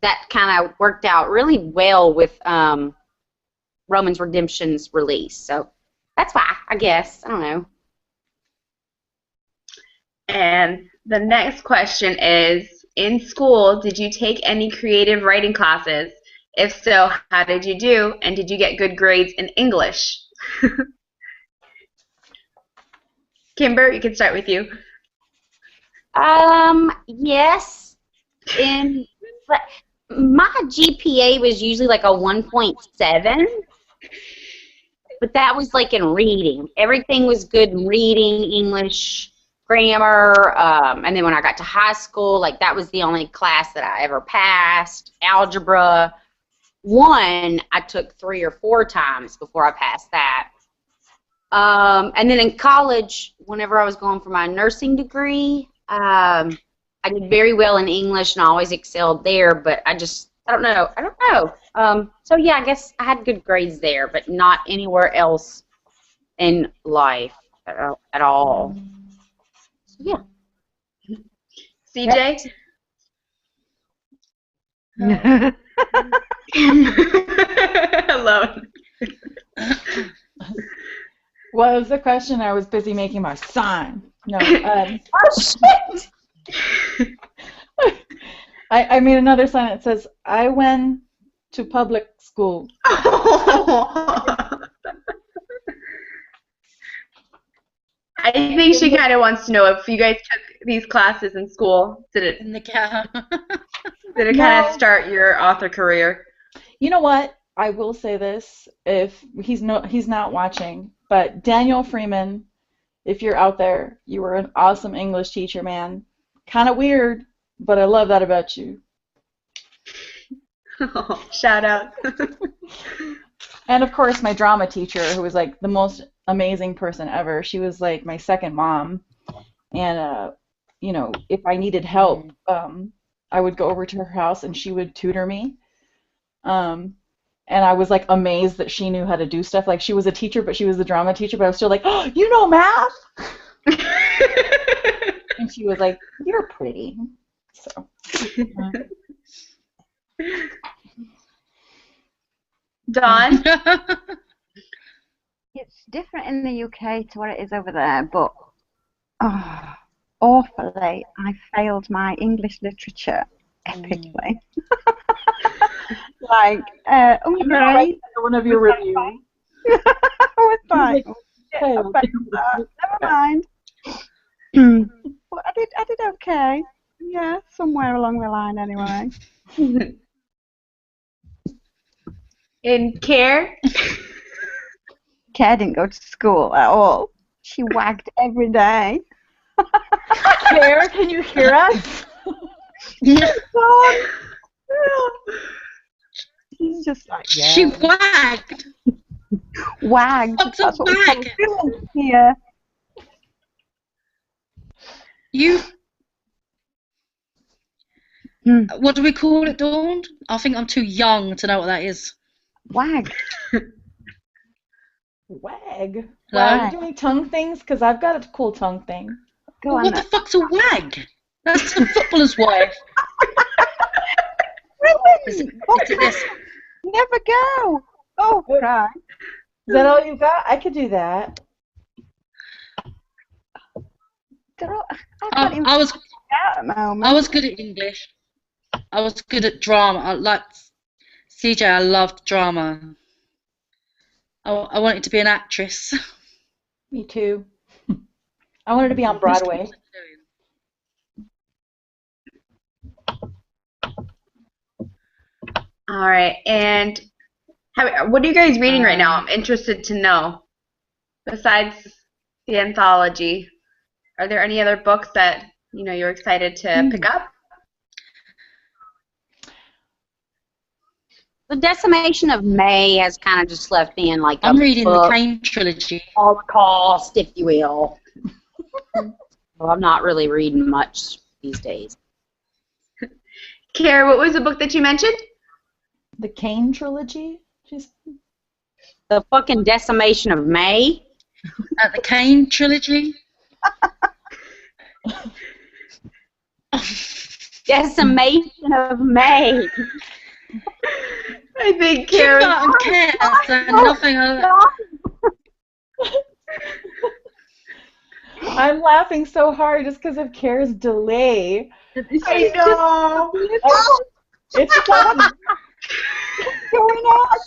that kind of worked out really well with Roman's Redemption's release. So that's why, I guess. I don't know. And the next question is, in school, did you take any creative writing classes? If so, how did you do? And did you get good grades in English? Kimber, you can start with you. Yes. But my GPA was usually like a 1.7, but that was like in reading. Everything was good in reading, English, grammar, and then when I got to high school, like that was the only class that I ever passed. Algebra 1, I took 3 or 4 times before I passed that. And then in college, whenever I was going for my nursing degree, I did very well in English and I always excelled there, but I don't know. So yeah, I guess I had good grades there, but not anywhere else in life at all. So, yeah. CJ? Alone. What was the question? I was busy making my sign. No. Oh shit! I made another sign that says, I went to public school. I think she kind of wants to know if you guys took these classes in school. In the car. Did it kind of start your author career? You know what? I will say this, if he's not watching, but Daniel Freeman, if you're out there, you were an awesome English teacher, man. Kind of weird, but I love that about you. Oh, shout out. And of course, my drama teacher, who was like the most amazing person ever. She was like my second mom, and you know, if I needed help, I would go over to her house and she would tutor me. And I was like amazed that she knew how to do stuff. Like she was a teacher, but she was the drama teacher. But I was still like, oh, you know math? And she was like, you're pretty. So. Dawn? It's different in the UK to what it is over there, but awfully, I failed my English literature epically. Like, Right. One of your reviews. I was like, I failed that. Never mind. But I did okay. Yeah, somewhere along the line anyway. In Care? Care didn't go to school at all. She wagged every day. Care, can you hear us? Yeah. She's just like, yeah. She wagged. Wagged. What's a That's what we call wag? it here. What do we call it, Dawn? I think I'm too young to know what that is. Wag. Wag. Hello? Are you doing tongue things? Because I've got a cool tongue thing. Go on What the then. fuck's a wag? That's the footballer's wife. Is it this? Never go. Oh, cry. Is that all you got? I could do that. Girl, I can't even I was out at the moment. I was good at English. I was good at drama. I liked CJ. I loved drama. I wanted to be an actress. Me too. I wanted to be on Broadway. All right, and what are you guys reading right now? I'm interested to know. Besides the anthology, are there any other books that you're excited to pick up? The Decimation of May has kind of just left me in like I'm a reading book, the Kane trilogy. Holocaust, if you will. Well, I'm not really reading much these days. Kara, what was the book that you mentioned? The Kane trilogy? The fucking Decimation of May. The Kane trilogy. Decimation of May. I think Kara. Kimber and Care said nothing. I'm laughing so hard just because of Kara's delay. I know. It's fun. Going on.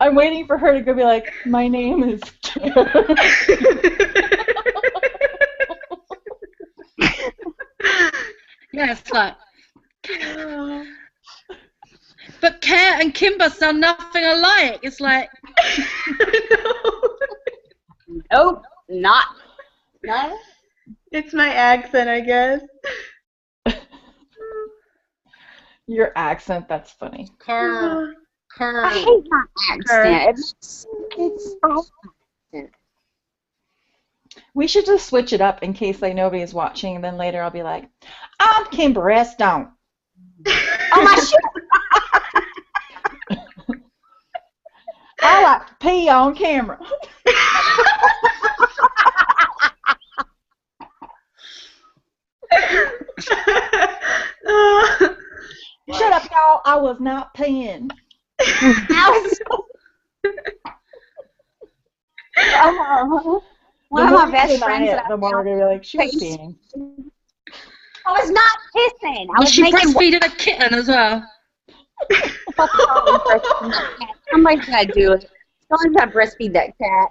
I'm waiting for her to go be like, my name is Kara. Yeah, it's like. But Care and Kimber sound nothing alike. It's like. Nope, not. No. It's my accent, I guess. Your accent, that's funny. Kerr. I hate my accent. It's We should just switch it up in case like nobody's watching, and then later I'll be like, I'm Kimber Estone. oh my shit. I like to pee on camera. Shut up, y'all. I was not peeing. One of my best friends. The more we're gonna be like, she was peeing. I was not pissing. I Was was she making breastfeeding a kitten as well? Somebody's gotta do it. Somebody's gotta breastfeed that cat.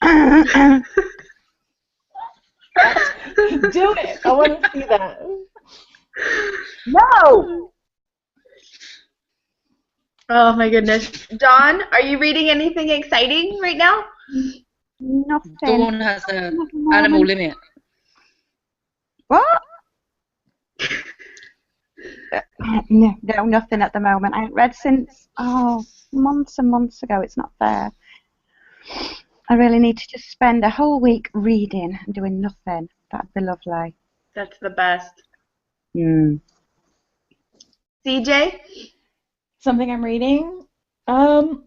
Do it. I want to see that. No. Oh my goodness. Dawn, are you reading anything exciting right now? Nothing. Dawn has an animal limit. What? No, nothing at the moment. I haven't read since, months and months ago. It's not fair. I really need to just spend a whole week reading and doing nothing. That'd be lovely. That's the best. CJ? Something I'm reading? Can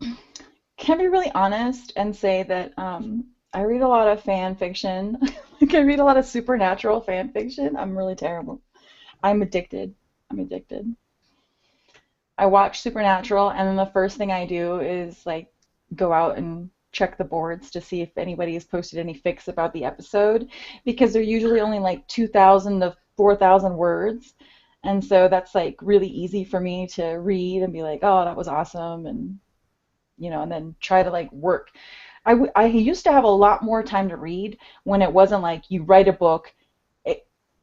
I be really honest and say that I read a lot of fan fiction. Like I read a lot of supernatural fan fiction. I'm really terrible. I'm addicted. I watch Supernatural, and then the first thing I do is like go out and check the boards to see if anybody has posted any fics about the episode, because they're usually only like 2,000 to 4,000 words, and so that's like really easy for me to read and be like, oh, that was awesome, and and then try to like work. I used to have a lot more time to read when it wasn't like you write a book.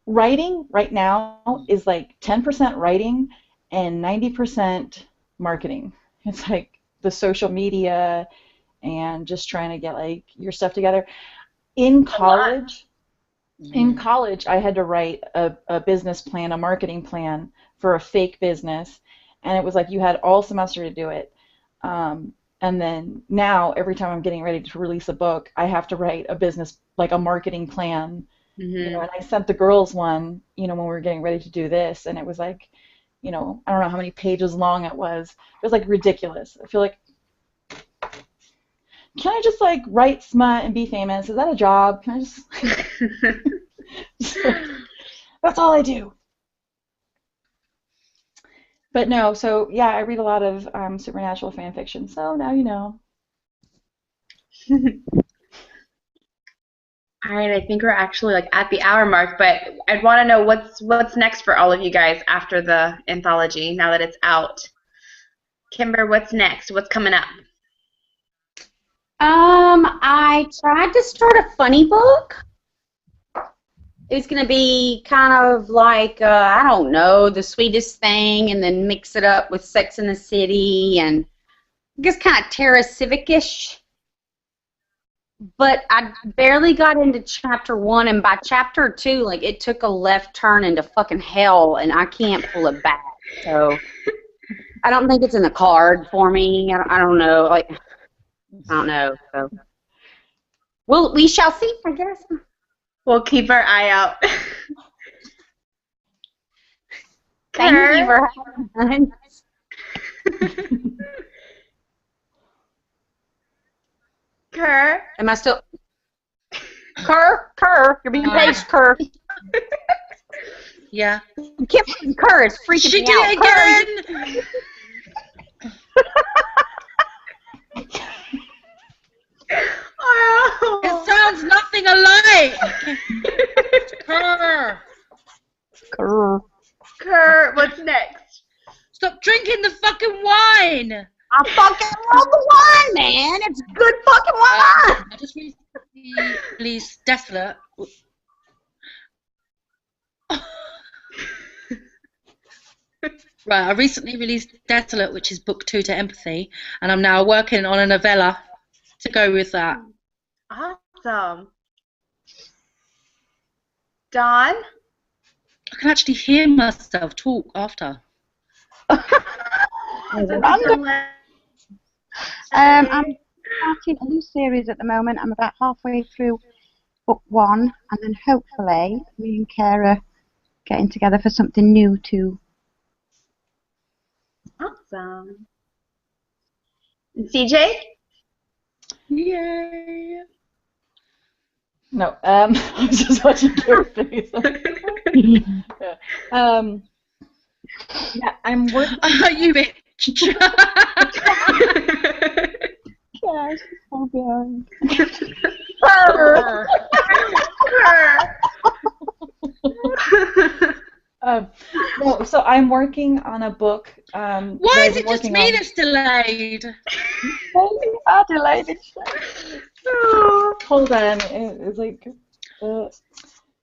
Writing right now is like 10% writing and 90% marketing. It's like the social media and just trying to get like your stuff together. In college, I had to write a business plan, a marketing plan for a fake business, and it was like you had all semester to do it. And then now, every time I'm getting ready to release a book, I have to write a business, like a marketing plan. And I sent the girls one, when we were getting ready to do this, and it was like, I don't know how many pages long it was. It was like ridiculous. I feel like, can I just like write smut and be famous? Is that a job? Can I just that's all I do. But no, so yeah, I read a lot of supernatural fan fiction, so now you know. All right, I think we're actually like at the hour mark, but I'd want to know what's next for all of you guys after the anthology, now that it's out. Kimber, what's next? What's coming up? I tried to start a funny book. It's going to be kind of like, I don't know, The Sweetest Thing, and then mix it up with Sex and the City, and I guess kind of Terra Civic-ish. But I barely got into chapter 1, and by chapter 2, like, it took a left turn into fucking hell, and I can't pull it back. So I don't think it's in the card for me. I don't know. Like, I don't know. So we shall see, I guess. We'll keep our eye out. Thank you for having us. Kerr? Am I still? Kerr, you're being paged, Kerr. Yeah. Kerr is freaking She me out. did it again! Oh. It sounds nothing alike! Kerr. Kerr, what's next? Stop drinking the fucking wine! I fucking love the wine, man. It's good fucking wine. I just recently released Desolate. Right, I recently released Desolate, which is book 2 to Empathy, and I'm now working on a novella to go with that. Awesome. Dawn? I can actually hear myself talk after. I'm starting a new series at the moment. I'm about halfway through book 1, and then hopefully me and Kara getting together for something new too. Awesome. And CJ? Yay! No, I was just watching Kara face. Yeah. Yeah, I'm working. You bitch! Yeah, she's so good. No, so I'm working on a book. Why is it just me that's delayed? Are delayed. Hold on. It's like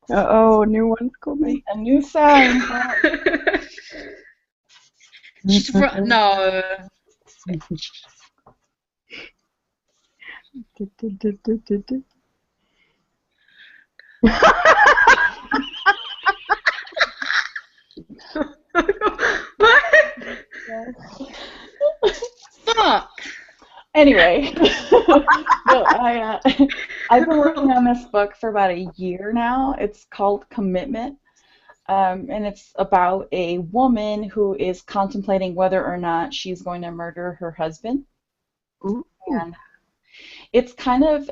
Uh-oh, new one's coming. a new sound. No. What? Fuck. Anyway, no, I've been working on this book for about a year now. It's called Commitment, and it's about a woman who is contemplating whether or not she's going to murder her husband. Ooh. And it's kind of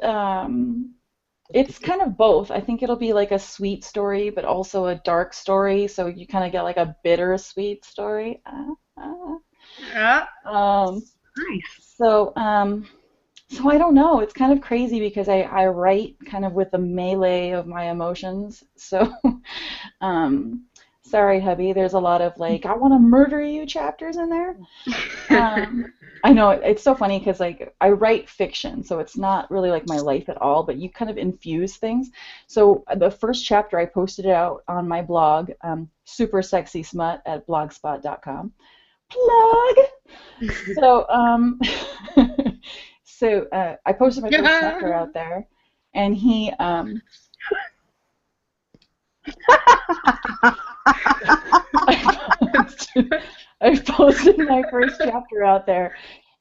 both. I think it'll be like a sweet story, but also a dark story. So you kind of get like a bittersweet story. Yeah. Nice. So I don't know. It's kind of crazy because I write kind of with a melee of my emotions. So, sorry, hubby. There's a lot of like, I want to murder you chapters in there. I know it's so funny because like I write fiction, so it's not really like my life at all. But you kind of infuse things. So the first chapter I posted it out on my blog, Super Sexy Smut at blogspot.com. Plug. So I posted my first chapter out there, and he I posted my first chapter out there,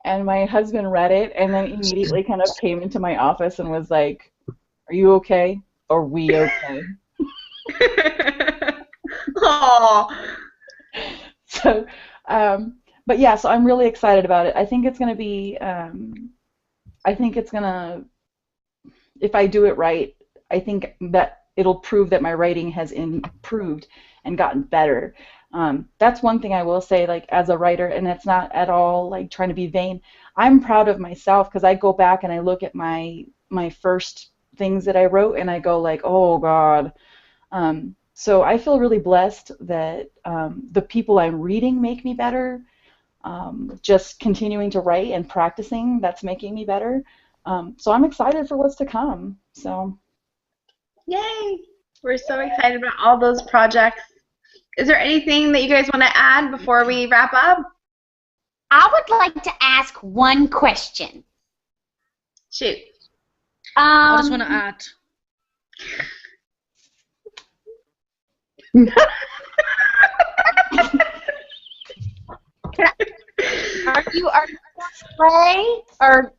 and my husband read it, and then immediately kind of came into my office and was like, "Are you okay? Are we okay?" Aww. So, but yeah, so I'm really excited about it. I think it's gonna be, if I do it right, I think that it'll prove that my writing has improved and gotten better. That's one thing I will say, like as a writer, and it's not at all like trying to be vain. I'm proud of myself because I go back and I look at my first things that I wrote and I go like, oh God. So I feel really blessed that the people I'm reading make me better. Just continuing to write and practicing, that's making me better. So I'm excited for what's to come. So. Yay! We're so excited about all those projects. Is there anything that you guys want to add before we wrap up? I would like to ask one question. Shoot. I just want to add. Are you play or?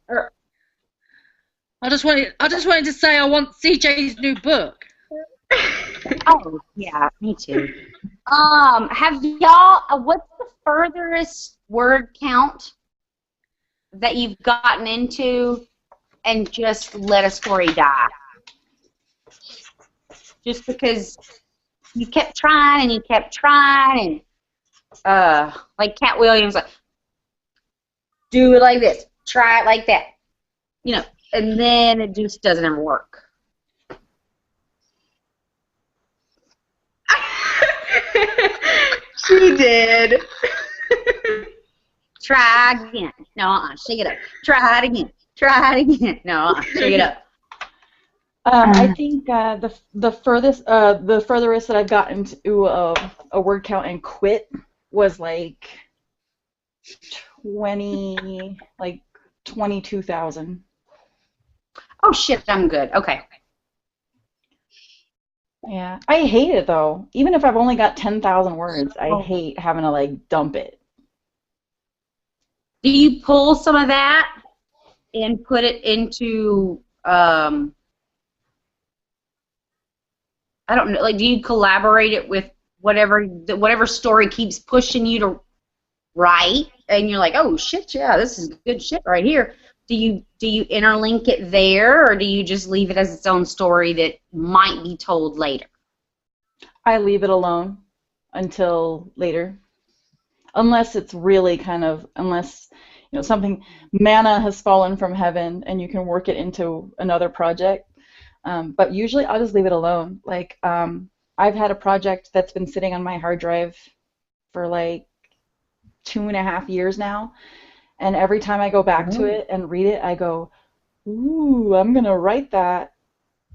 I just wanted to say I want CJ's new book. Oh yeah, me too. Have y'all? What's the furthest word count that you've gotten into, and just let a story die? Just because you kept trying and you kept trying, and like Cat Williams, like do it like this, try it like that, you know, and then it just doesn't ever work. She did. Try again. No, shake it up. Try it again. Try it again. No, shake it up. I think the furthest that I've gotten to a word count and quit was like 22,000. Oh shit, I'm good. Okay. Yeah, I hate it though. Even if I've only got 10,000 words, I hate having to like dump it. Do you pull some of that and put it into I don't know, like do you collaborate it with whatever story keeps pushing you to write, and you're like, oh shit, yeah, this is good shit right here. Do you interlink it there, or do you just leave it as its own story that might be told later? I leave it alone until later, unless it's really unless you know something manna has fallen from heaven and you can work it into another project. But usually I'll just leave it alone. Like I've had a project that's been sitting on my hard drive for like 2.5 years now, and every time I go back to it and read it, I go, Ooh, I'm gonna write that,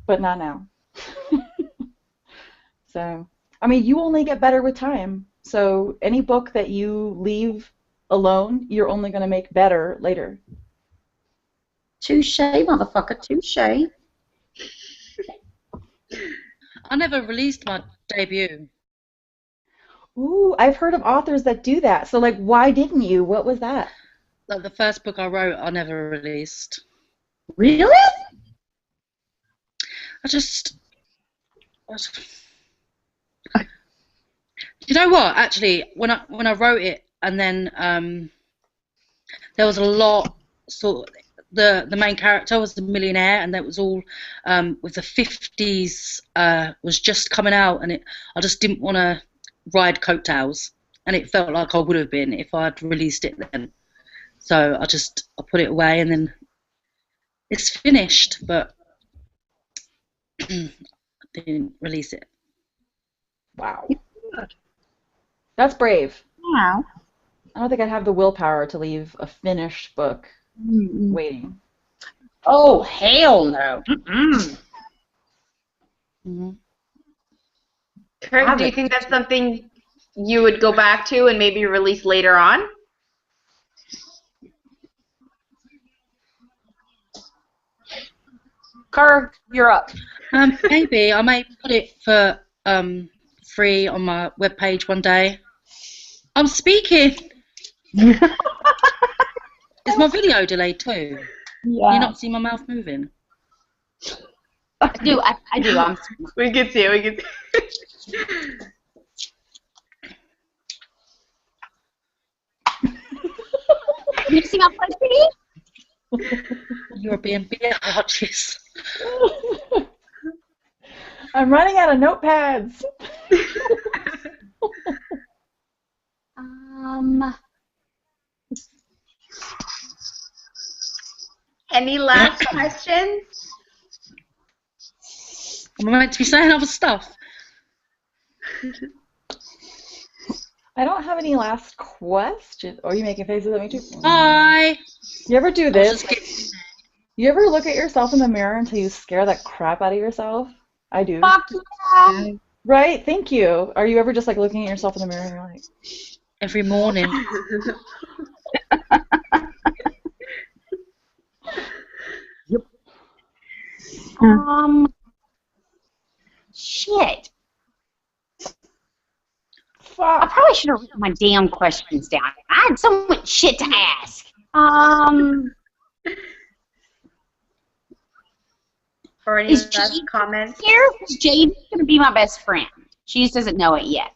but not now. So, I mean, you only get better with time. So any book that you leave alone, you're only gonna make better later. Touche, motherfucker, touche. I never released my debut. Ooh, I've heard of authors that do that. So, like, why didn't you? What was that? Like the first book I wrote, I never released. Really? I just you know what? Actually, when I wrote it, and then there was a lot sort. The main character was the millionaire, and that was all with the 50s was just coming out, and I just didn't want to ride coattails, and it felt like I would have been if I'd released it then. So I put it away, and then it's finished, but I didn't release it. Wow. That's brave. Wow. I don't think I'd have the willpower to leave a finished book waiting. Oh, hell no. Mm-hmm. Kirk, do you think that's something you would go back to and maybe release later on? Kirk, you're up. Maybe I may put it for free on my webpage one day. I'm speaking. Is my video delayed too? Yeah. You not see my mouth moving? I do. I'm We can see it. We can see You see my play? You're being bitches. I'm running out of notepads. Any last questions? Am I meant to be saying other stuff? I don't have any last questions. Oh, are you making faces at me too? Bye. You ever do I was this? just kidding. You ever look at yourself in the mirror until you scare the crap out of yourself? I do. Fuck yeah. Right? Thank you. Are you ever just like looking at yourself in the mirror and you're like, Every morning. Shit. I fuck. probably should have written my damn questions down. I had so much shit to ask. Or any Is last Jade comments? here? Jade's gonna be my best friend. She just doesn't know it yet.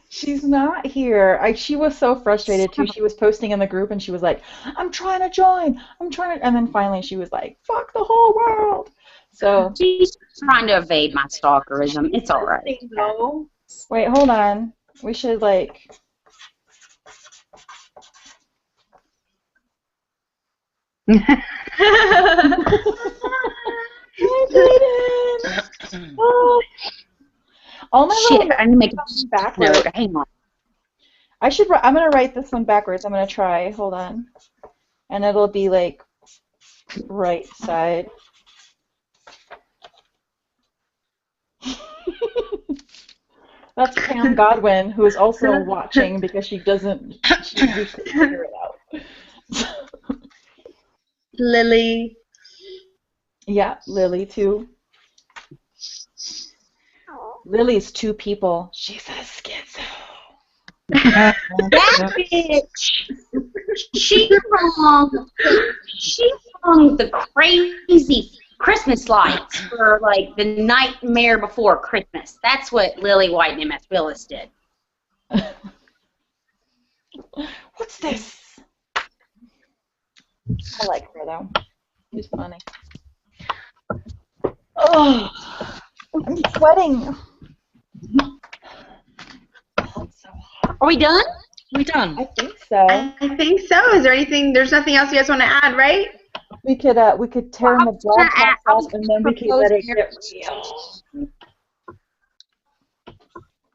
She's not here. She was so frustrated too. She was posting in the group and she was like, I'm trying to join. And then finally she was like, fuck the whole world. So She's trying to evade my stalkerism. It's all right. wait, hold on. We should like. All my Shit, little I need to make a backwards. note. Hang on. I'm gonna write this one backwards. I'm gonna try. Hold on. And it'll be like right side. That's Pam Godwin, who is also watching because she can't figure it out. Lily. Yeah, Lily too. Lily's two people. She's a schizo. That bitch. She hung the crazy Christmas lights for like the nightmare before Christmas. That's what Lily White and MS Willis did. What's this? I like her though. She's funny. Oh, I'm sweating. Are we done? We done? I think so. I think so. Is there anything? There's nothing else you guys want to add, right? We could turn the broadcast off and then we could let it get real.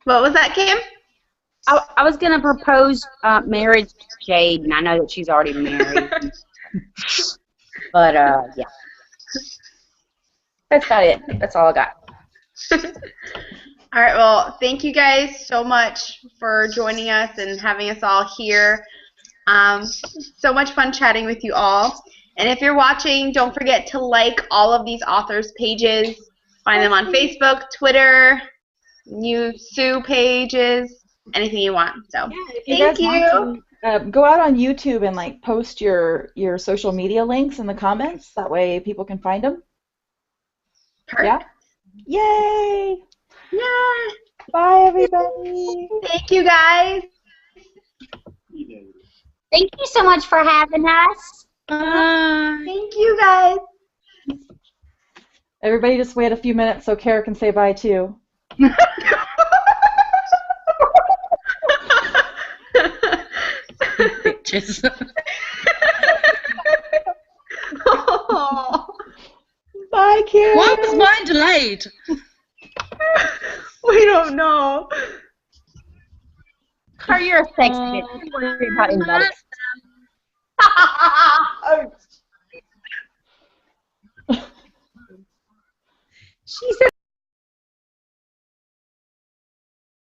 What was that, Kim? I was going to propose marriage to Jade, and I know that she's already married. But yeah, that's about it. That's all I got. All right, well, thank you guys so much for joining us and having us all here. So much fun chatting with you all. And if you're watching, don't forget to like all of these authors' pages. Find them on Facebook, Twitter, Sue pages, anything you want. So thank you. Go out on YouTube and like post your social media links in the comments. That way people can find them. Perfect. Yeah. Yay! Yeah. Bye, everybody. Thank you, guys. Thank you so much for having us. Bye. Thank you, guys. Everybody just wait a few minutes so Kara can say bye too. Pictures. Oh. Bye, Kara. Why was mine delayed? We don't know. Car, you're a sex bitch. Don't worry about anybody. She said